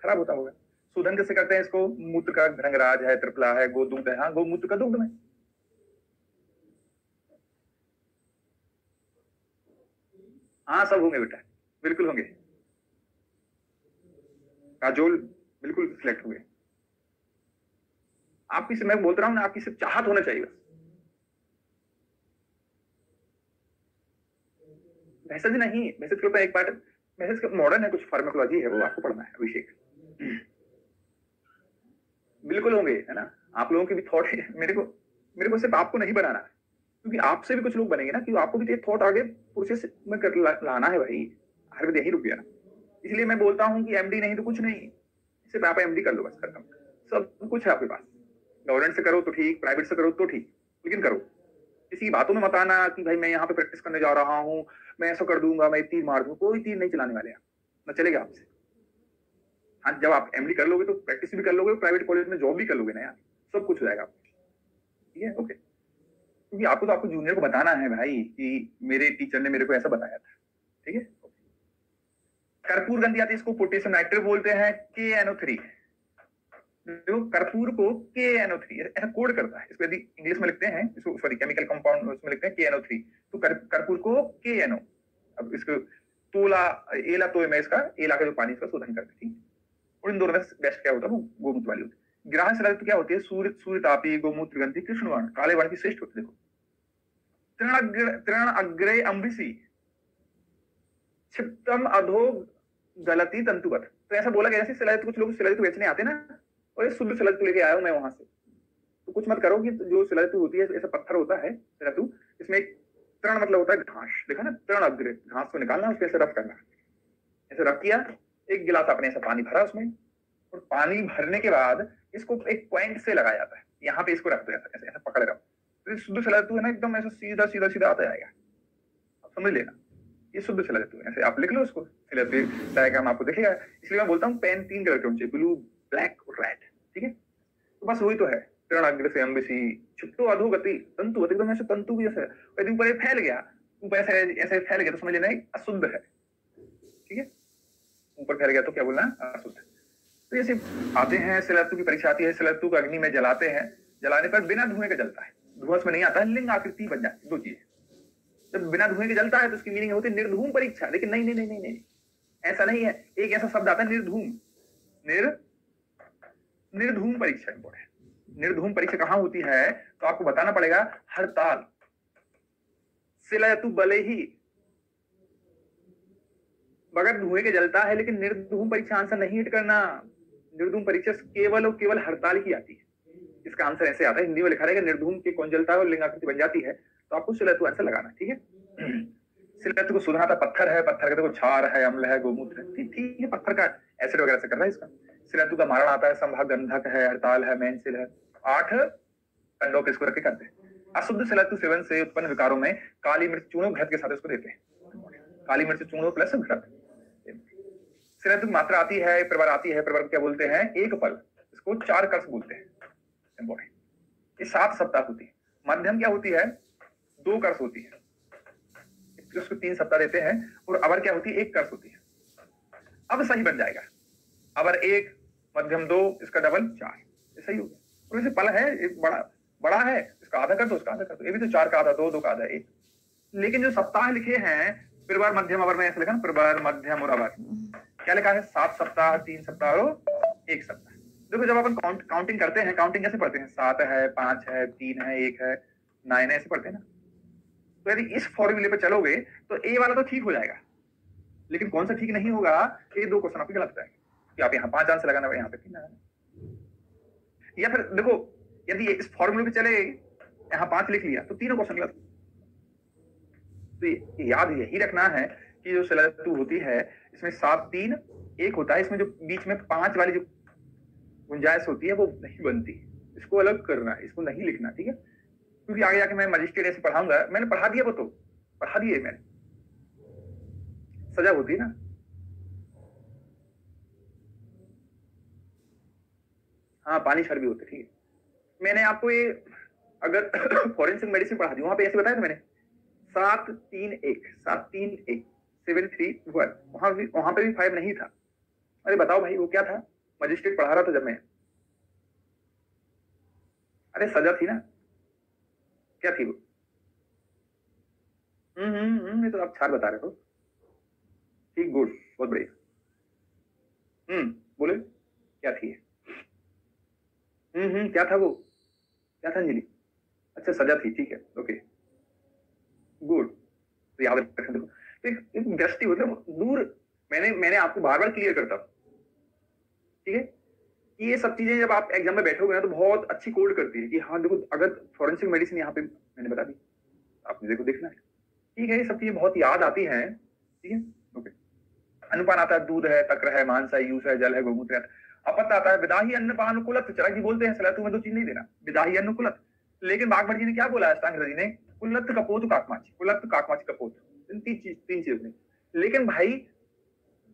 खराब होता होगा। शोधन कैसे करते हैं इसको, मूत्र का भृंगराज है, त्रिफला है, गोदुग्ध है, हाँ गोमूत्र का दुग्ध में। हाँ सब होंगे बेटा, बिल्कुल होंगे, काजोल बिल्कुल सिलेक्ट हुए। आपकी से मैं बोलता रहा हूँ ना, आपकी सिर्फ चाहत होना चाहिए बस। मैसेज नहीं, मैसेज के ऊपर एक पार्ट, मैसेज का मॉडर्न है, कुछ फार्माकोलॉजी है, वो आपको पढ़ना है, अभिषेक। बिल्कुल होंगे, है ना, आप लोगों के भी थॉट है, मेरे को सिर्फ आपको नहीं बनाना है, क्योंकि आपसे भी कुछ लोग बनेंगे ना, क्योंकि आपको भी एक थॉट आगे प्रोसेस में लाना है भाई, हर यही रुक गया ना। इसलिए मैं बोलता हूँ कि एमडी नहीं तो कुछ नहीं, सिर्फ आप एमडी कर लो बस, खत्म, सब कुछ है आपके पास। गवर्नमेंट से करो तो ठीक, प्राइवेट से करो तो ठीक, लेकिन करो। किसी की बातों में मत आना कि भाई मैं यहाँ पे प्रैक्टिस करने जा रहा हूँ, मैं ऐसा कर दूंगा, मैं तीर मार दूंगा। कोई तीर नहीं चलाने वाले आप, ना चलेगा आपसे। हाँ, जब आप एमडी कर लोगे तो प्रैक्टिस भी कर लोगे, प्राइवेट कॉलेज में जॉब भी कर लोगे ना यार, सब कुछ हो जाएगा आपको। ठीक है, ओके। क्योंकि आपको जूनियर को बताना है भाई कि मेरे टीचर ने मेरे को ऐसा बताया था। ठीक है, कर्पूर गंधी आती है, इसको पोटेशियम नाइट्रेट बोलते हैं, KNO3। देखो कर्पूर को KNO3 ऐसा कोड करता है, इसको यदि इंग्लिश में लिखते हैं, इसको सॉरी केमिकल कंपाउंड उसमें लिखते हैं KNO3, तो कर्पूर को KNO। अब इसको तोला एला, तो मैं इसका एला का जो पानी इसका शोधन करते थी। और इन दोनों में बेस्ट क्या होता है, वो गोमूत्र वाली होती है। ग्राह शिला तो क्या होती है, सूर्य तापी गोमूत्र गंधी कृष्ण वर्ण काले वर्ण की श्रेष्ठ होती है। देखो तृण अग्रे अम्बिसी क्षिप्तम अधो गलती तंतुवत। तो ऐसा बोला गया, जैसे शिलाजित कुछ लोग शिलाजित बेचने आते ना, और ये शुद्ध शिलाजित लेके आया हूं मैं वहां से, तो कुछ मत करो कि जो शिलाजित होती है ऐसा पत्थर होता है शिलाजित, इसमें एक तृण मतलब होता है घास, देखा ना, तृण अग्रे, घास को निकालना, उसके ऐसे रफ करना, ऐसे रफ किया, एक गिलास आपने ऐसा पानी भरा उसमें, और पानी भरने के बाद इसको एक पॉइंट से लगाया जाता है, यहाँ पे इसको रख दो, ऐसा ऐसा पकड़ रहा, तो शुद्ध शिलाजित है ना, एकदम ऐसा सीधा सीधा सीधा आता जाएगा। आप समझ लेना, ये शुद्ध शिलाजित है। ऐसे आप लिख लो इसको, शिलाजित डायग्राम आपको दिखेगा। इसलिए मैं बोलता हूँ पेन 3 कलर के होने चाहिए, ब्लू, ब्लैक और रेड। ठीक है, तो बस वही तो है, तृण अग्र से अम्बिसी क्षिप्तो अधोगति तंतु, एकदम ऐसे तंतु भी जैसे, यदि ऊपर फैल गया, ऊपर ऐसे ऐसे फैल गया तो समझ लेना अशुद्ध है। ठीक है, ऊपर फैल गया तो क्या बोलना, अशुद्ध। तो जैसे आते हैं, शिलाजित की परीक्षा आती है, शिलाजित को अग्नि में जलाते हैं, जलाने पर बिना धुएं के जलता है, धुआं में नहीं आता है, लिंग आकृति बन जाती है। दो चीजें, जब बिना धुएं के जलता है तो उसकी मीनिंग होती है निर्धूम परीक्षा। लेकिन नहीं नहीं नहीं नहीं नहीं, ऐसा नहीं है। एक ऐसा शब्द आता है निर्धूम, निर्धूम परीक्षा इंपॉर्टेंट। निर्धूम परीक्षा कहां होती है, तो आपको बताना पड़ेगा, हड़ताल शिलाजित भले ही बगैर धुएं के जलता है, लेकिन निर्धूम परीक्षा आंसर नहीं हिट करना। निर्धूम परीक्षा केवल और केवल हड़ताल की आती है। इसका आंसर ऐसे आता है, हिंदी में लिखा रहेगा निर्धूम के कौन जलता है और लिंग आकृति बन जाती है, तो आपको शिलाजित आंसर लगाना। ठीक है, शिलाजित को शोधना था, पत्थर है, पत्थर का देखो क्षार है, अम्ल है, गोमूत्र है। ठीक है, पत्थर का एसिड वगैरह से करना है इसका। शिलाजित का मारण आता है, संभाग गंधक है, हड़ताल है, मेंसिल है। 8 कंडों पे इसको रख के करते हैं। अशुद्ध शिलाजित सेवन से उत्पन्न विकारों में काली मिर्च चूर्ण घृत के साथ इसको देते हैं, काली मिर्च चूर्ण प्लस घृत। शिलाजित की मात्रा आती है, परिवार आती है, परिवार क्या बोलते हैं, एक पल, इसको 4 कर्ष बोलते हैं। इंपॉर्टेंट, ये 7 सप्ताह होती है। मध्यम क्या होती है, 2 कर्ष होती है, उसको 3 सप्ताह देते हैं। और अवर क्या होती है, 1 कर्ष होती है। अब सही बन जाएगा, अवर 1, मध्यम 2, इसका डबल 4, ये सही हो गया। और जैसे पल है, एक बड़ा है, इसका आधा कर दो, उसका आधा कर दो, ये भी तो 4 का आधा, 2 का आधा 1। लेकिन जो सप्ताह लिखे हैं, परिवार मध्यम अवर में ऐसे लिखा ना, परिवार मध्यम और अवर, क्या लिखा है, 7 सप्ताह, 3 सप्ताह और 1 सप्ताह। देखो जब अपन काउंटिंग करते हैं, काउंटिंग कैसे पढ़ते हैं, 7 है, 5 है, 3 है, 1 है, 9 है, ऐसे पढ़ते हैं ना। तो यदि इस फॉर्मूले पे चलोगे तो ए वाला तो ठीक हो जाएगा, लेकिन कौन सा ठीक नहीं होगा, ये 2 क्वेश्चन आपके गलत जाएंगे कि आप यहाँ 5 आंसर लगाना, यहाँ पे 3 लगाना। या फिर देखो, यदि इस फॉर्मूले पे चले, यहाँ 5 लिख लिया तो तीनों क्वेश्चन गलत। तो याद यही रखना है कि जो शिलाजित होती है, इसमें 7, 3, 1 होता है, इसमें जो बीच में 5 वाली जो गुंजाइश होती है वो नहीं बनती, इसको अलग करना है, इसको नहीं लिखना। ठीक है, क्योंकि आगे जाके मैं मजिस्ट्रेट ऐसे पढ़ाऊंगा, मैंने पढ़ा दिया, वो तो पढ़ा दिए मैंने, सजा होती है ना। हाँ, पानी छर भी होते। ठीक है, मैंने आपको ये अगर फॉरेंसिक मेडिसिन पढ़ा दी, वहां पे ऐसे बताया था मैंने, 7, 3, 1, 7, 3, 1, 7, 3, 1, वहां पे भी 5 नहीं था। अरे बताओ भाई, वो क्या था, मजिस्ट्रेट पढ़ा रहा था जब मैं, अरे सजा थी ना, क्या थी वो? ये तो आप 4 बता रहे हो। ठीक, गुड, बहुत बढ़िया। बोले क्या थी? क्या था वो, क्या था अंजलि? अच्छा, सजा थी, ठीक है, ओके, गुड। तो याद रखना, देखो एक दृष्टि मतलब दूर, मैंने आपको बार बार क्लियर करता हूं। ठीक है, ये सब चीजें जब आप एग्जाम में बैठोगे ना तो बहुत अच्छी कोड करती है कि हाँ देखो, अगर फॉरेंसिक मेडिसिन यहाँ पे मैंने बता दी, आपने देखो देखना है। ठीक है, ये सब चीजें बहुत याद आती हैं। ठीक है, ओके। अनुपान आता है, दूध है, तक्र है, मांस है, यूस है, जल है, गोमूत्र है। अपत्य आता है, विदाही अन्नपानुकुलत। चरक जी बोलते हैं शिलाजित में 2 चीज नहीं देना, विदाही अनुकूलत। लेकिन बागभट जी ने क्या बोला, अष्टांग हृदय जी ने, कुलत्थ कपोत काकमाची, कुलत्थ काकमाची कपोत, तीन चीज नहीं। लेकिन भाई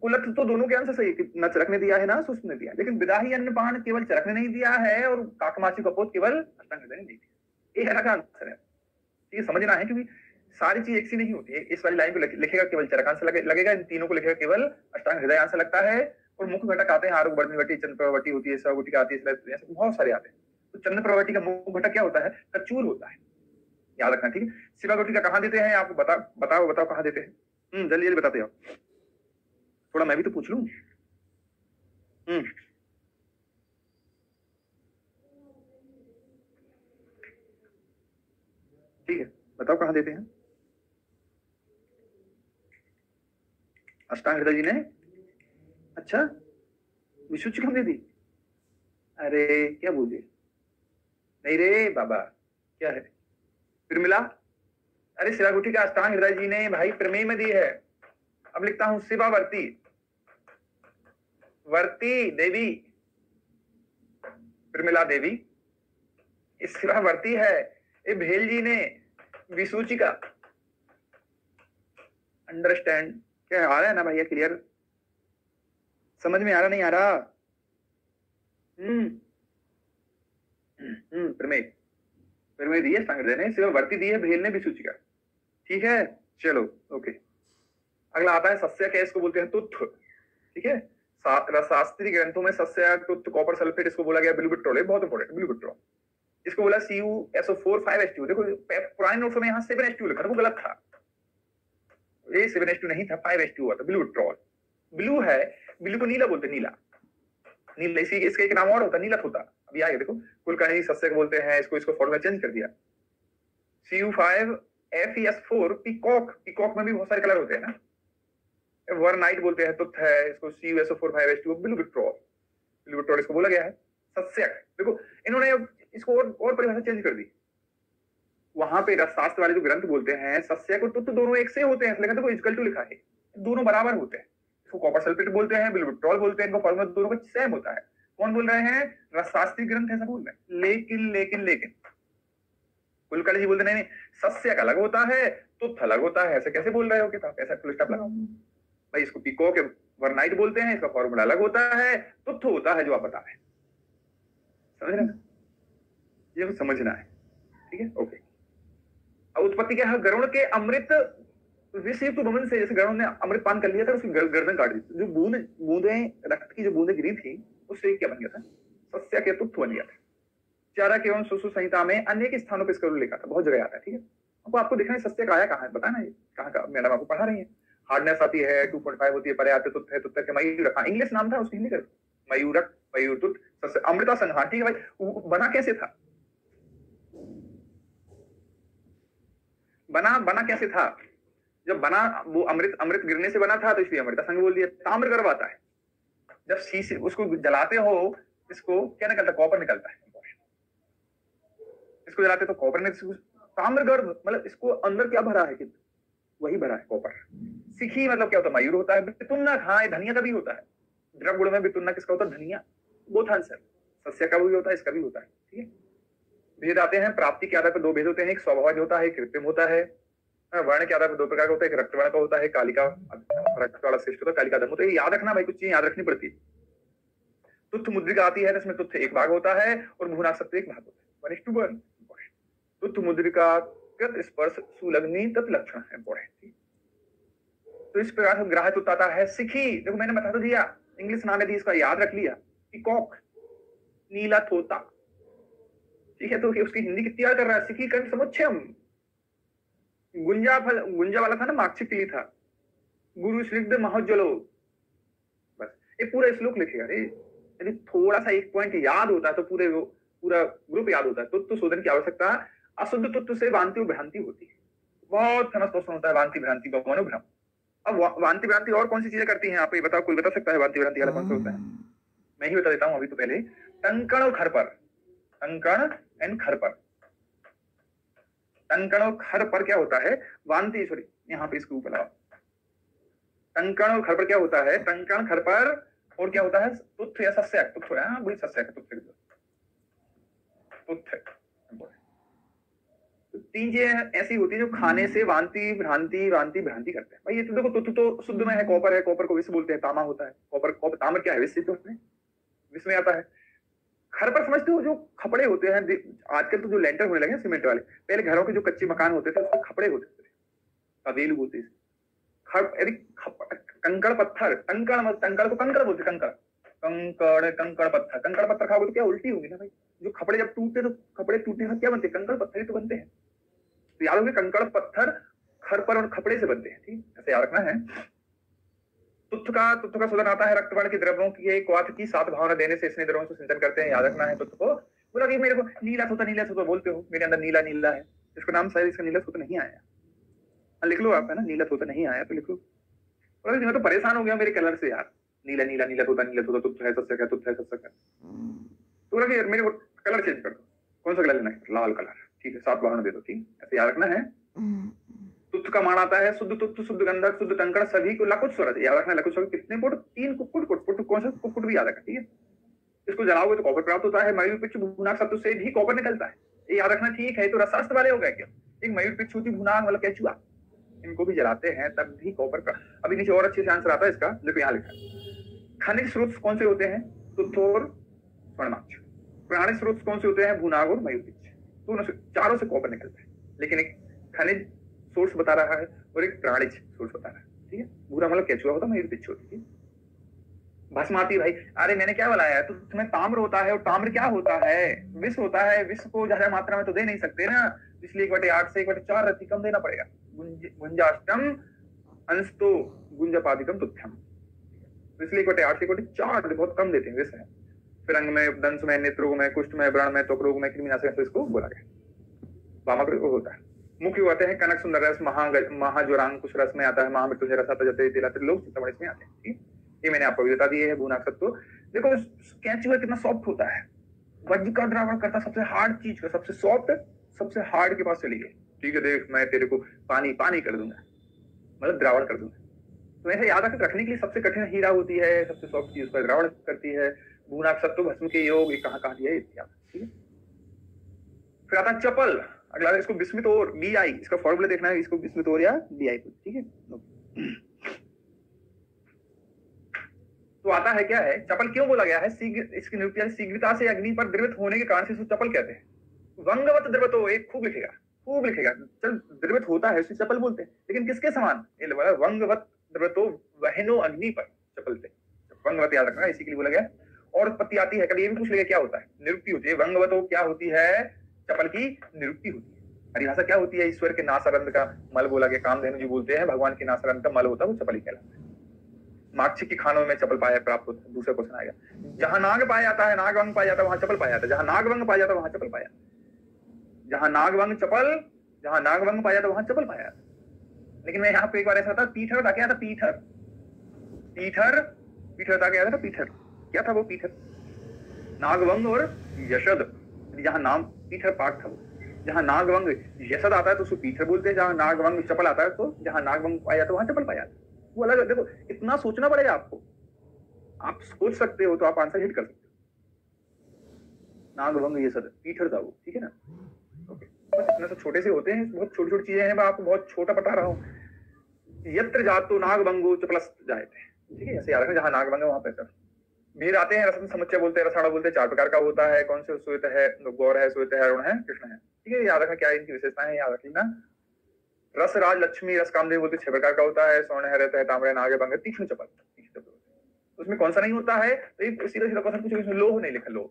कुलत्थ तो दोनों के आंसर सही है, न चरक ने दिया है ना सुस्त ने दिया, लेकिन विदाही अन्नपान केवल चरक ने नहीं दिया है और काकमाची कपोत केवल अष्टांग हृदय ने दी थी। ये अलग आंसर है, ये समझना है, क्योंकि सारी चीज एक सी नहीं होती है। इस वाली लाइन को लिखेगा केवल चरक आंसर लगेगा, इन तीनों को लिखेगा केवल अष्टांग हृदय आंसर लगता है। और मुख्य घटक आते हैं आरोग्य वर्णी वटी, चंद्र प्रवर्ती होती है, सवगुटी का आती है, बहुत सारे आते हैं। तो चंद्र प्रवर्ती का मुख्य घटक क्या होता है? कचूर होता है, याद रखना, ठीक है। शिवागुटी का कहाँ देते हैं आपको? बताओ कहाँ देते हैं? जल्दी जल्दी बताते हो, थोड़ा मैं भी तो पूछ लूं। ठीक है, बताओ कहाँ देते हैं? अष्टांग हृदय जी ने, अच्छा विशुचि कहाँ दे दी? अरे क्या बोल दिए? नहीं रे बाबा, क्या है? फिर मिला? अरे शिवागुटी का अष्टांग हृदय जी ने भाई प्रमेय में दी है। अब लिखता हूं शिवावर्ती, वर्ती देवी, प्रमिला देवी, शिवावर्ती है। ये भेल जी ने विसूची का, अंडरस्टैंड? क्या आ रहा है ना भैया? क्लियर समझ में आ रहा, नहीं आ रहा? प्रमेय दी है अष्टांग हृदय ने, शिवावर्ती दी है भेल ने विसूची का। ठीक है, चलो ओके। अगला आता है सस्यक, इसको बोलते हैं तुत्थ, ठीक है। शास्त्रीय ग्रंथों में सस्यक, तुत्थ, कॉपर सल्फेट, इसको बोला गया ब्यूबिट्रॉल, बहुत इंपॉर्टेंट ब्यूबिट्रॉल। इसको बोला CuSO4 5H2। देखो पुराने नोट्स में यहाँ 7H2 लिखा था, वो गलत था, ये 7H2 नहीं था, 5H2 हुआ था, ब्यूबिट्रॉल। ब्लू है, ब्लू को नीला बोलते, नीला, इसका एक नाम और होता, नीलक होता। अभी आगे देखो, कुलकर्णी सस्यक बोलते हैं इसको फॉर्मूला चेंज कर दिया। Cu5FeS4 पीकॉक, पीकॉक में भी बहुत सारे कलर होते हैं ना। वर्नाइट बोलते हैं, तुत्थ है, इसको CuSO4 5H2 ब्यूबिट्रॉल, ब्यूबिट्रॉल इसको बोला गया है। सस्यक, देखो इन्होंने इसको और परिभाषा चेंज कर दी। वहां पे रसशास्त्र वाले जो ग्रंथ बोलते हैं सस्यक और तुत्थ दोनों एक से होते हैं, लेकिन देखो इक्वल टू लिखा है, दोनों बराबर होते हैं। इसको कॉपर सल्फेट बोलते हैं, ब्यूबिट्रॉल बोलते हैं, इनका फॉर्मूला दोनों का सेम होता है। कौन बोल रहे हैं? रसशास्त्री ग्रंथ ऐसा बोल रहे हैं। लेकिन कुलकर्णी जी बोलते नहीं, सस्यक अलग होता है, तुत्थ अलग होता है। ऐसे कैसे बोल रहे हो किताब? ऐसा फुल स्टॉप लगाओ भाई। इसको पीकॉक वर्नाइट बोलते हैं, इसका फॉर्मूला अलग होता है, तुत्थ होता है जो आप बता रहे हैं। समझ रहे हैं? ये समझना है, ठीक है, ओके। उत्पत्ति क्या है? गरुड़ के अमृत विषयुक्त भवन से, जैसे गरुड़ ने अमृत पान कर लिया था, उसकी गर्दन काट दी, जो बूंदें रक्त की जो बूंदें गिरी थी, उससे क्या बन गया था? सस्यक या तुत्थ बन गया था। चारक एवं सुश्रुत संहिता में अनेक स्थानों पर इसका लिखा था, बहुत जगह आता है, ठीक है। आपको दिखना है सस्यक आया कहाँ है, बताना है कहाँ का, मैडम आपको पढ़ा रही है। हार्डनेस आती है 2.5 होती है, पर्याप्त तुत्थ है, तुत्थ के मयूरक, इंग्लिश नाम था उसकी, हिंदी कर मयूरक, मयूर तुत्थ, सस्य अमृता संघान, ठीक है भाई। बना कैसे था? बना कैसे था? जब बना वो अमृत गिरने से बना था, तो इसलिए अमृता संघ बोल दिया। ताम्र गर्भ आता है, जब शीशे उसको जलाते हो, इसको क्या निकलता है? कॉपर निकलता है। इसको जलाते तो कॉपर ने, ताम्र गर्भ मतलब इसको अंदर क्या भरा है? कि वही भरा है, कॉपर। सिखी मतलब क्या होता है? मयूर होता है। बितुन्नक, हाँ धनिया का भी होता है। द्रव गुण में बितुन्नक किसका होता है? धनिया। बोथ आंसर, सस्य का भी होता है, इसका भी होता है, ठीक है। भेद आते हैं प्राप्ति के आधार पर, दो भेद होते हैं, एक स्वभावज होता है, कृत्रिम होता है। वर्ण के आधार पर दो प्रकार का होता है, एक रक्तवर्ण का होता है, कालिका रक्त वाला श्रेष्ठ होता है, कालिका धर्म होता है। याद रखना भाई, कुछ चीज याद रखनी पड़ती है। तुत्थ मुद्रिका आती है, इसमें तुत्थ एक भाग होता है और भुवनासक्त एक भाग होता है, 1:1। तुत्थ मुद्रिका स्पर्श सुलग्नि तत्लक्षण है, इंपॉर्टेंट। तो इस प्रकार से ग्राह्य तुत्थ आता है। सिखी, देखो मैंने बता तो दिया, इंग्लिश नाम दी, इसका याद रख लिया। पीकॉक, नीला तोता, ठीक है। तो उसकी हिंदी कितनी याद कर रहा है? सिखी कंठ समुच्चयम। गुंजा वाला था ना, माक्षिक के लिए था, गुरु स्निग्ध महोज्वलो। बस ये पूरा श्लोक लिखेगा। यदि थोड़ा सा एक पॉइंट याद होता है तो पूरा ग्रुप याद होता है। तुत्थ शोधन की आवश्यकता, अशुद्ध तुत्थ से वांति और भ्रांति होती है। बहुत फेमस क्वेश्चन होता है, वांति भ्रांति का मनोभ्रम। अब वांति भ्रांति और कौन सी चीजें करती हैं आप ये बताओ, कोई बता सकता है? वांति भ्रांति वाला कौन सा होता है? मैं ही बता देता हूं अभी तो पहले। टंकण और खरपर, टंकण एंड खरपर। टंकण और खरपर क्या होता है? वांति, सॉरी यहाँ पे इसके ऊपर लगाओ। टंकण और खरपर क्या होता है? टंकण, खरपर और क्या होता है? तुत्थ या सस्यक, तुत्थ है, हाँ वही सस्यक है, तुत्थ। तीन चीजें ऐसी होती है जो खाने से वांति भ्रांति वांति भ्रांति करते हैं। भाई ये तो देखो, तो शुद्ध में है, कॉपर को विष बोलते हैं, तामा होता है, कॉपर ताम्र क्या है, विष तो है, विष में आता है। घर पर समझते हो जो खपड़े होते हैं, आजकल तो जो लेंटर होने लगे सीमेंट वाले, पहले घरों के जो कच्चे मकान होते थे उसके खपड़े होते थे, कवेलू बोलते थे। कंकड़ पत्थर, कंकड़ को कंकड़ बोलते, कंकड़ पत्थर खाओगे तो क्या उल्टी होगी ना भाई। जो खपड़े जब टूटते तो खपड़े टूटने का क्या बनते हैं, कंकड़ पत्थर ही तो बनते हैं। तो याद होगी कंकड़ पत्थर खरपर और खपड़े से बनते हैं, ठीक ऐसे याद रखना है। तुत्थ का शोधन आता है रक्तवर्ण के द्रव्यों की क्वाथ की 7 भावना देने से इसने द्रव्यों से सिंचन करते हैं, याद रखना है तुत्थ को। बोला कि मेरे को नीला सोता बोलते हो, मेरे अंदर नीला नीला है, इसका नाम शायद इसका नीला सोता नहीं आया, लिख लो आप, है ना, नीला सोता नहीं आया तो लिख लो। बोला मैं तो परेशान हो गया मेरे कलर से यार, नीला नीला नीला सोता तुत्थ है सत्सक है, तुत्थ है सत्सक है। तो बोला कि मेरे को कलर चेंज कर दो, कौन सा कलर लेना है, लाल कलर, ठीक है 7 भावना दे दो, ठीक ऐसे याद रखना है। तुत्थ का मान आता है शुद्ध तुत्थ, शुद्ध गंधक, शुद्ध कंकड़, सभी को लकुट स्वरज, याद रखना लकुट स्वरज कितने पुट, 3 कुक्कुट, कौन सा कुक्कुट भी याद रखना, ठीक है। इसको जलाओगे तो कॉपर प्राप्त होता है। मयूर पिच्छ भूनाक शब्द से भी कॉपर निकलता है, ये याद रखना, ठीक है। तो रसास्त्र वाले हो गए क्या, एक मयूर पिच्छ होती भूनाक मतलब केचुआ, इनको भी जलाते हैं तब भी कॉपर का। अभी नीचे और अच्छे से आंसर आता है इसका, देखो यहाँ लिखा है। खनिज स्रोत कौन से होते हैं, तुत्थ और स्वर्णाक्ष। प्राणिज स्रोत कौन से होते हैं, भूनाग और मयूर पिच्छ, दोनों से, चारों से कॉपर निकलता है। लेकिन एक खनिज सोर्स बता रहा है और एक प्राणिज सोर्स बता रहा है, ठीक है। भूरा मतलब केचुआ होता है, मयूर पिच्छ होती है। भस्म आती भाई, अरे मैंने क्या बोला है, तो तुम्हें ताम्र होता है, और ताम्र क्या होता है, विष होता है। विष को ज्यादा मात्रा में तो दे नहीं सकते ना, इसलिए 1/8 से 1/4 रति कम देना पड़ेगा। गुंजाष्टम अंश तो गुंजपादिकम तुथ्यम, इसलिए 1/8 से 1/4 बहुत कम देते हैं, विष है। फिर अंग में, दंश में, नेत्रोग में, कुष्ठ में, व्रण में, त्वक रोग में, कृमिनाशक इसको बोला गया। वामक होता है। मुख्य होते हैं कनक सुंदर रस, महाज्वरांकुश रस में आता है, महामृत्युंजय रस आता है, तिला त्रिलोक चिंतामणि इसमें आते हैं, ठीक। ये मैंने आपको भी बता दिए है। भूनाक सत्व देखो केचुआ कितना सॉफ्ट होता है, वज्र का द्रावण करता, सबसे हार्ड चीज का, सबसे सॉफ्ट, सबसे हार्ड के पास चली गई, ठीक है। देख मैं तेरे को पानी कर दूंगा, मतलब द्रावण कर दूंगा। तो ऐसे याद रखने के लिए सबसे कठिन हीरा होती है, सबसे सॉफ्ट चीज उसका द्रावण करती है। भूनाक सत्व भस्म के योग, ये कहाँ दिया है, ठीक है। फिर आता है चपल, अगला इसको विस्मित और DI, इसका फॉर्मूला देखना है, इसको विस्मित और या DI, ठीक है। तो आता है क्या है, चपल क्यों बोला गया है, इसकी निरुक्ति शीघ्रता से अग्नि पर द्रवित होने के कारण से इसको चपल कहते हैं। वंगवत द्रवतो, एक खूब लिखेगा, चल द्रवित होता है इसे चपल बोलते हैं, लेकिन किसके समान, ये बोला वंगवत द्रवतो वहनो अग्नि पर चपलते, वंगवत याद रखना, इसी के लिए बोला गया। और उत्पत्ति आती है, कभी ये भी पूछ लेगा क्या होता है, निरुक्ति होती है। वंगवतो क्या होती है, चपल की निरुक्ति होती है। परिभाषा क्या होती है, ईश्वर के नासारंध का मल बोला गया, कामधेनु जी बोलते हैं भगवान के नासारंध का मल होता है वो चपल ही कहलाता है। माक्षिक की खानों में चपल पाया प्राप्त होता है, दूसरा क्वेश्चन आएगा। जहां नाग पाया जाता है, नागवंग पाया जाता है, वहां चपल पाया जाता है। जहां नागवंग पाया जाता है वहां चपल पाया जाता है। जहां नागवंग पाया जाता है वहां चपल पाया जाता है। लेकिन मैं यहाँ पे एक बार ऐसा था, पीठर था, क्या था, पीठर था, क्या था, पीठर क्या था वो, पीठर नागवंग और यशद, जहां नाम पीठर पाठ था वो। जहां नागवंग यशद आता है तो उसको पीठर बोलते हैं, जहां नागवंग चपल आता है तो जहां नागवंग पाया जाता है वहां चपल पाया जाता है। वो अलग, देखो इतना सोचना पड़ेगा आपको, आप सोच सकते हो तो आप आंसर हिट कर सकते हो। नागवंग ये सब पीठर था वो, ठीक है ना। ओके, बस इतने सब छोटे से होते हैं, बहुत छोटी छोटी चीजें हैं, मैं आपको बहुत छोटा बता रहा हूँ। यत्र जातो नागवंगो चपलस जायते, ठीक है, ऐसे याद रखना, जहां नागवंग है वहां पे सर वीर आते हैं। रसम समुच्चय बोलते हैं, रसाड़ा बोलते हैं, 4 प्रकार का होता है। कौन से, श्वेत है, गौर है, श्वेत है, अरुण है, कृष्ण है, ठीक है। याद रखना क्या इनकी विशेषताएं हैं, याद रखना। रस राज लक्ष्मी रस कामदेव बोलते 6 प्रकार का होता है। स्वर्ण है, रत है, ताम्र है, नाग है, भंग है, तीक्ष्ण चपल, उसमें कौन सा नहीं होता है, तो एक सीधा सीधा क्वेश्चन पूछो, इसमें लोह नहीं लिखा, लोह,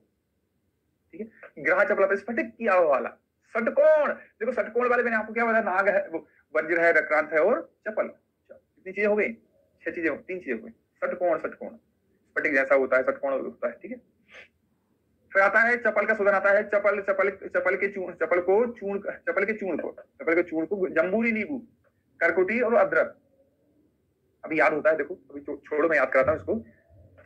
ठीक है। ग्रह चपल आता है स्फटिक किया वाला। षटकोण, देखो षटकोण वाले मैंने आपको क्या बताया, नाग है, वज्र है, रक्रांत है और चपल, कितनी चीजें हो गई, 6 चीजें, 3 चीजें हो गई। षटकोण स्फटिक जैसा होता है, षटकोण होता है, ठीक है। फिर आता है चपल का शोधन आता है। चपल के चूर्ण को जम्बूरी नींबू, करकुटी और अदरक, अभी याद होता है, देखो अभी छोड़ो मैं याद कराता हूँ इसको।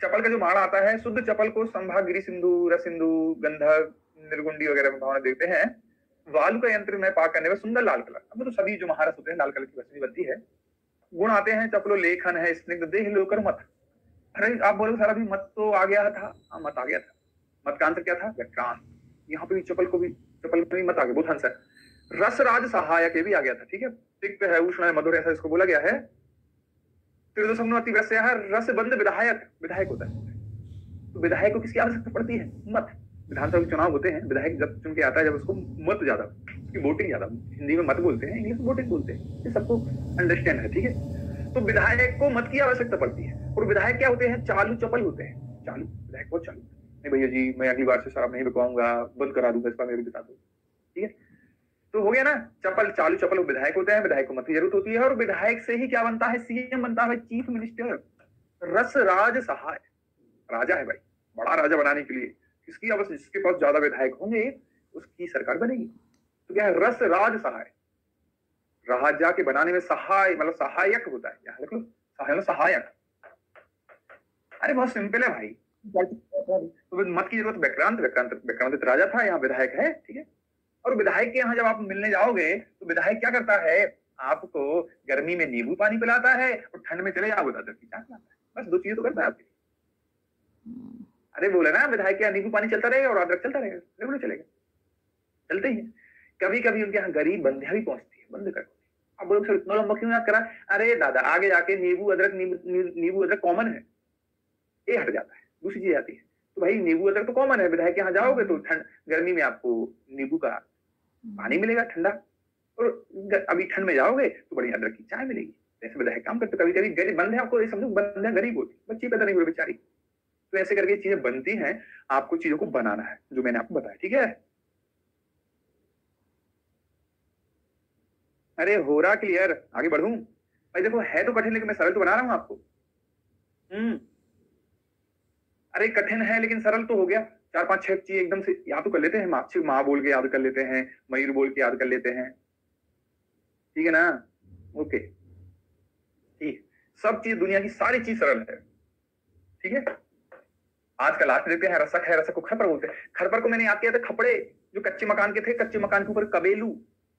चपल का जो माड़ा आता है, शुद्ध चपल को संभागिरी सिंधु, रसिंधु, गंधक, निर्गुंडी वगैरह में भावना देखते हैं। वालु का यंत्र में पाक करने में सुंदर लाल कलर, अब तो सभी जो महारस होते हैं लाल कलर की वस्तु बनती है। गुण आते हैं, चपलो लेखन है, स्निग्ध देह लोकर मत। अरे आप बोलोगे सर अभी मत तो आ गया था, मत आ गया था, मत का आंसर क्या था, व्याक्रांत। यहाँ पे भी चपल में भी मत आ गया, बहुत आंसर। रसराज सहायक ये भी आ गया था, ठीक है। तिक्त है, उष्ण है, मधुर, ऐसा इसको बोला गया है। त्रिदोषमत्ति रसबंध विधायक, विधायक होता है। तो विधायक को किसकी आवश्यकता पड़ती है? मत। विधानसभा के चुनाव होते हैं, विधायक जब चुन के आता है, जब उसको मत ज्यादा, उसकी वोटिंग ज्यादा, हिंदी में मत बोलते हैं, इंग्लिश में वोटिंग बोलते हैं, ये सबको अंडरस्टैंड है, ठीक है। तो विधायक को मत की आवश्यकता पड़ती है। और विधायक क्या होते हैं? चालू चपल होते हैं। चालू विधायक बहुत चालू, नहीं भैया जी मैं अगली बार से शराब नहीं बिकवाऊंगा, बंद करा दूंगा, इसका मेरे बता दो, ठीक है। तो हो गया ना, चपल, चालू चपल, वो विधायक होते हैं। विधायक को मत की जरूरत होती है। और विधायक से ही क्या बनता है? सीएम बनता है, चीफ मिनिस्टर। रसराज सहाय, राजा है भाई, बड़ा राजा बनाने के लिए किसकी आवश्यकता? जिसके पास ज्यादा विधायक होंगे उसकी सरकार बनेगी। तो क्या है? रसराज सहाय, राजा के बनाने में सहाय मतलब सहायक होता है। क्या लिख लो? सहाय सहायक। अरे बहुत सिंपल है भाई। तो मत की जरूरत, विक्रांत, विक्रांत राजा था, यहाँ विधायक है, ठीक है। और विधायक के यहाँ जब आप मिलने जाओगे तो विधायक क्या करता है? आपको गर्मी में नींबू पानी पिलाता है और ठंड में चले जाओगे तो की चाय पिलाता है। बस दो चीजें तो करता है आपके लिए। अरे बोले ना, विधायक के यहाँ नींबू पानी चलता रहेगा और अदरक चलता रहेगा, रेगुलर चलेगा, चलते ही। कभी कभी उनके यहाँ गरीब बंदियां भी पहुंचती है, बंद कर। अब बोलो सर इतना लंबा क्यों याद करा? अरे दादा आगे जाके नींबू अदरक कॉमन है, ये हट जाता है, दूसरी चीज आती है। तो भाई नींबू अदरक तो कॉमन है, विधायक के यहाँ जाओगे तो ठंड गर्मी में आपको नींबू का पानी मिलेगा ठंडा, और अभी ठंड में जाओगे तो बड़ी अदरक की चाय मिलेगी। ऐसे विधायक काम करते। कभी कभी गरीब बंदे, आपको ये समझो बंदे गरीब होती, बच्ची पैदा नहीं हुई बेचारी, तो ऐसे करके चीजें बनती हैं। आपको चीजों को बनाना है जो मैंने आपको बताया, ठीक है। अरे हो रहा क्लियर? आगे बढ़ूं भाई? देखो है तो कठिन, लेकिन मैं सरल तो बना रहा हूं आपको। अरे कठिन है लेकिन सरल तो हो गया। 4 5 6 चीज एकदम से याद तो कर लेते हैं। माँ बोल के याद कर लेते हैं, मयूर बोल के याद कर लेते हैं, ठीक है ना? ओके, ठीक। सब चीज, दुनिया की सारी चीज सरल है, ठीक है। आज का लास्ट देखते हैं। रसक है, रसक को खरपर बोलते हैं। खरपर को मैंने याद किया था खपड़े, जो कच्चे मकान के थे, कच्चे मकान के ऊपर कबेलू,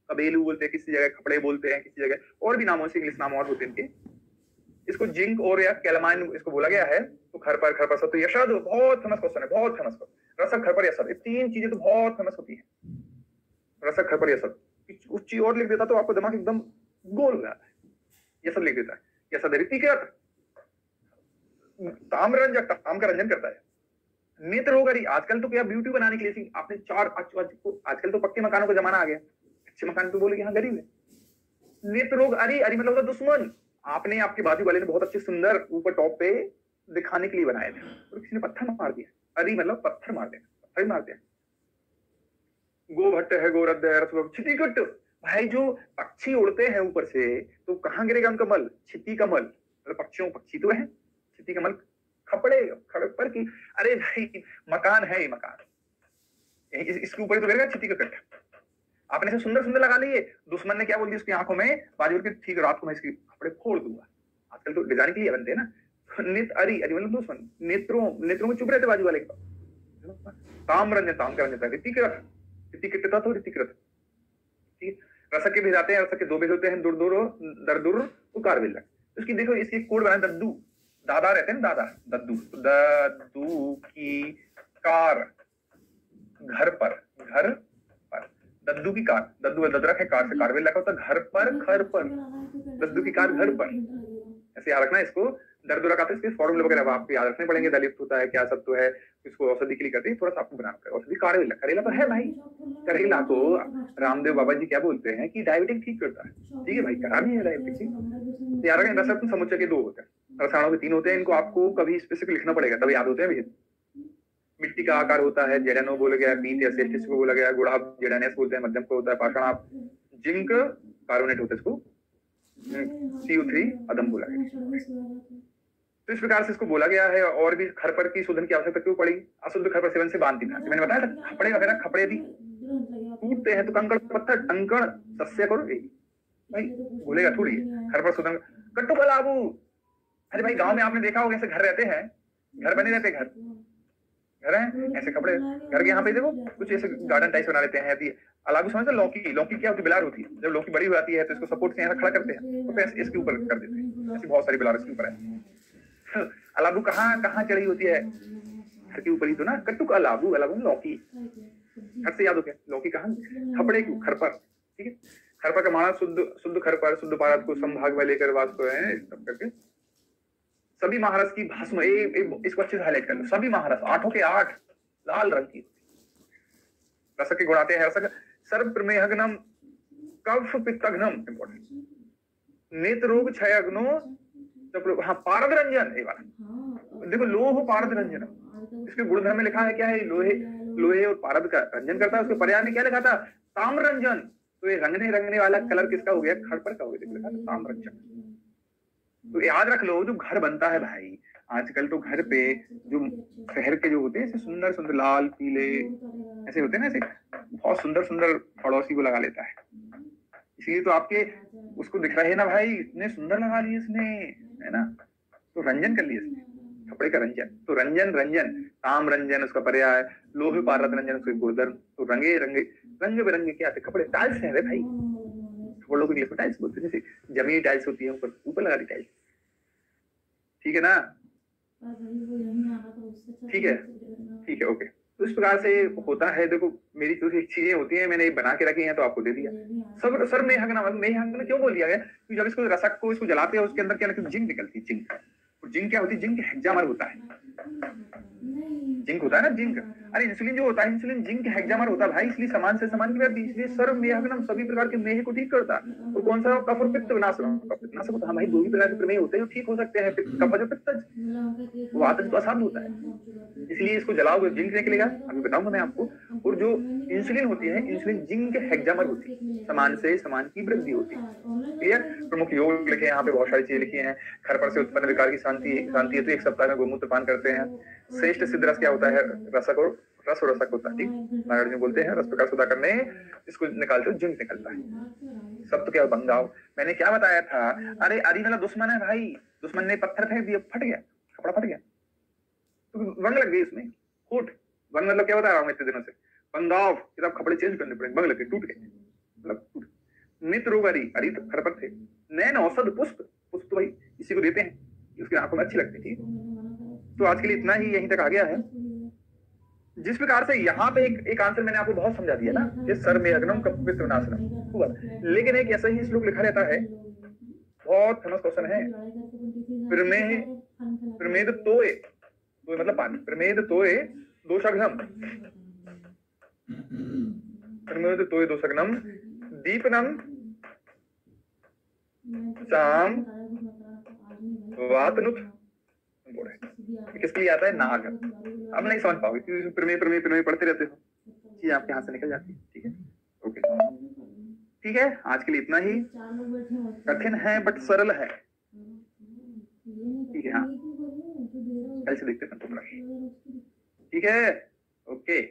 कबेलू बोलते हैं किसी जगह, खपड़े बोलते हैं किसी जगह, और भी नामों से, इंग्लिश नाम और होते हैं इनके। इसको जिंक और या कैलामाइन इसको बोला गया है। तो खरपर, खरपर सब तो यशद बहुत फेमस क्वेश्चन है, बहुत फेमस क्वेश्चन। रसक, खरपर, यशद, ये तीन चीजें तो बहुत फेमस होती है। रसक, खरपर, यशद। कुछ चीज और लिख देता तो आपको दिमाग एकदम गोल हो जाता है। यशद लिख देता है। यशद ऋतिकृत, ताम्ररंजक, ताम का रंजन करता है। नेत्र रोग, अरी आजकल तो क्या ब्यूटी बनाने के लिए आपने आजकल तो पक्के मकानों का जमाना आ गया, अच्छे मकान तो बोले यहाँ गरीब है। नेत्र रोग, अरी, अरी मतलब होता दुश्मन। आपने, आपके बाजू वाले ने बहुत अच्छे सुंदर ऊपर टॉप पे दिखाने के लिए बनाए थे, और किसी ने पत्थर मार दिया। अरी मतलब पत्थर मार देना, पत्थर ही मारते हैं। गोभट्ट है, गोरद्ध है, छितिकट, भाई जो पक्षी उड़ते हैं ऊपर से तो कहाँ गिरेगा उनका मल? छिति का मल, मतलब पक्षियों, पक्षी तो है, छिति का मल खपड़े, खड़पर की। अरे भाई मकान है, ये मकान, इसके ऊपर तो गिरेगा छिति का कट्टा। आपने इसे सुंदर सुंदर लगा लिए, दुश्मन ने क्या बोल दिया उसकी आंखों में? बाजू के ठीक रात को मैं इसके कपड़े फोड़ दूंगा। आजकल तो डिजाइन के लिए बनते हैं ना। नित, अरी, अरी मतलब दुश्मन। नेत्रों में चुप रहते बाजू वाले के पास। ताम्ररंजन, ताम का रंजन, ऋतिकृत, ऋतिकृत तो ऋतिकृत, ठीक। रसक के भेज आते हैं, रसक के दो भेज होते हैं, दुर्दुर, दरदुर, उकार बिल्ला। उसकी देखो, इसकी कोड बना दद्दू, दादा रहते हैं, दादा, दद्दू, दद्दू की कार, घर पर, घर पर, दद्दू की कार, दद्दू ददरक है, कार से कारवेल लगा होता, घर पर, खर पर, दद्दू की कार घर पर, ऐसे याद रखना इसको। दर्द रखा था, इसके फॉर्मूले वगैरह आपको याद रखने पड़ेंगे। दलित होता है, क्या सब तो है, इसको औषधि के लिए करते हैं, थोड़ा सा आपको बनाना पड़ेगा। औषधि करेला, करेला तो है भाई, करेला को रामदेव बाबा जी क्या बोलते हैं कि डायबिटिक ठीक करता है, ठीक है भाई, करा भी है डायबिटिक। याद रखें, रसक समुच्चय के 2 होते हैं, रसायनों के 3 होते हैं। इनको आपको कभी स्पेसिफिक लिखना पड़ेगा तब याद होते हैं भैया। मिट्टी का आकार होता है, जेडानो बोला गया, पीत या सेस्टिस को बोला गया, गुड़ाब जेडानेस बोलते हैं, मध्यम को होता है पाषाणाप, जिंक कार्बोनेट होता है, इसको CO3 अदम बोला गया। तो इस प्रकार से इसको बोला गया है। और भी खरपर की शोधन की आवश्यकता क्यों पड़ी? अशुद्ध खरपर सेवन से बांधती है, मैंने बताया था। खपड़े वगैरह, खपड़े भी टूटते हैं तो कंकड़ पत्थर, टंकण सस्य करो भाई, भूलेगा थोड़ी। खरपर शोधन, कट्टू कलाबू, अरे भाई गांव में आपने देखा होगा ऐसे घर रहते हैं, घर बने रहते हैं, घर है ऐसे कपड़े, घर के यहाँ पे देखो कुछ ऐसे गार्डन टाइप बना लेते हैं। अभी अलागू समझते हैं? लौकी, लौकी क्या होती है? बिलार होती है। जब लौकी बड़ी हो जाती है तो इसको सपोर्ट से यहाँ खड़ा करते हैं, तो फिर इसके ऊपर कर देते हैं। ऐसी बहुत सारी बिलार इसके ऊपर है। अलाबू कहाँ चढ़ी होती है? घर के ऊपर ही तो ना। कट्टू का अलाबू, अलाबू लौकी, घर से याद हो गया। लौकी कहाँ? खपड़े, खर पर, ठीक है। खरपर का माणा शुद्ध शुद्ध खरपर शुद्ध पारद को संभाग में लेकर वास्तव है, इस सब करके सभी महारस की भस्म, इसको अच्छे से हाईलाइट कर लो। सभी महारस 8 के 8 लाल रंग की रसक के गुण आते हैं। रसक सर्व प्रमेहग्नम कफ पित्तघ्नम, इंपॉर्टेंट नेत्र रोग क्षय अग्नो, हाँ पारद रंजन, ये वाला देखो, लोह पारद रंजन, इसके गुणधर्म में लिखा है क्या है, लोहे लोहे और पारद का रंजन करता है। उसके पर्याय में क्या लिखा था, ताम्र रंजन। तो ये रंगने वाला कलर किसका हो गया, खरपर का हो गया, लिखा था ताम्र रंजन। तो याद रख लो, जो घर बनता है भाई आजकल, तो घर पे जो शहर के जो होते हैं ऐसे सुंदर सुंदर लाल पीले ऐसे होते हैं ना, ऐसे बहुत सुंदर सुंदर पड़ोसी को लगा लेता है। इसलिए तो आपके उसको दिख रहे हैं ना भाई, इतने सुंदर लगा लिए इसने, है ना। तो रंजन कर लिए इसने, कपड़े का रंजन। तो रंजन रंजन, ताम रंजन उसका पर्याय, लोहे पारद रंजन उसके गुणधर्म। तो रंगे रंगे रंग बिरंगे क्या थे कपड़े, टाइल्स है भाई, कपड़ों के लिए टाइल्स बोलते हैं, जैसे जमीनी टाइल्स होती है ऊपर लगा दी टाइल्स, ठीक है ना। ठीक है, ठीक है, ओके। तो इस प्रकार से होता है। देखो मेरी जो चीजें होती हैं मैंने बना के रखी हैं तो आपको दे दिया। सब सर में हंगना क्यों बोल दिया गया, क्योंकि जब इसको रसक को इसको जलाते हैं उसके अंदर क्या निकलती, जिंक निकलती है, जिंक। और जिंक क्या होती है, जिंक हेक्सामर होता है, जिंक होता है ना, जिंक। अरे इंसुलिन जो होता है, इंसुलिन जिंक हेक्सामर होता है भाई, इसलिए समान से समान की बात, इसलिए सर्व मेहग्नम सभी प्रकार के मेह को ठीक करता है। और कौन सा, कफ और पित्त विनाशक। कफ विनाशक होता है भाई, दो ही प्रकार के प्रमेह होते हैं जो ठीक हो सकते हैं, कफ और पित्त। वातज तो आसान होता है, इसलिए इसको जलाओगे जिंक निकलेगा, अभी बताऊंगा मैं आपको। और जो इंसुलिन होती है, इंसुलिन जिंक हेक्सामर होती है, समान से समान की वृद्धि होती है, क्लियर। प्रमुख योग लिखे हैं यहाँ पे, बहुत सारी चीजें लिखी हैं। खरपर से उत्पन्न विकार की शांति है, तो 1 सप्ताह में गोमूत्र पान करते हैं। श्रेष्ठ सिद्ध रस क्या होता है, रसक और रस और रसक होता है, ठीक। नारायण जी बोलते हैं रस प्रकार सुधा करने इसको निकालते हो जिंक निकलता है। सब तो क्या बंगाओ, मैंने क्या बताया था, अरे अरी वाला दुश्मन है भाई, दुश्मन ने पत्थर फेंक दिया, फट गया कपड़ा, फट गया तो वंग लग गई उसमें, फूट। वंग मतलब क्या बता रहा हूँ इतने दिनों से, बंगाव किताब कपड़े चेंज करने पड़े, वंग लग गए, टूट गए, मतलब टूट। मित्र रोग अरी तो खरपर थे। नैन औषध पुष्प, पुष्प तो भाई इसी को देते हैं, उसकी आंखों में अच्छी लगती थी। तो आज के लिए इतना ही, यहीं तक आ गया है। जिस प्रकार से यहाँ पे एक आंसर मैंने आपको बहुत समझा दिया ना, ये सर में अग्नम कपित विनाशनम हुआ, लेकिन एक ऐसा ही श्लोक लिखा रहता है, बहुत फेमस क्वेश्चन है, प्रमेद तोय, तोय मतलब पानी, प्रमेद तोय दोषघ्नम, प्रमेद तोय दोषघ्नम दीपनम शाम वातनुत। किसके लिए आता है, नाग। अब नहीं समझ पाओगे क्योंकि प्रमेय पढ़ते रहते हो, चीज आपके हाथ से निकल जाती है, ठीक है, ओके। ठीक है, आज के लिए इतना ही। कठिन है बट सरल है, ठीक है। हाँ, कल से देखते हैं तुम, ठीक है, ओके।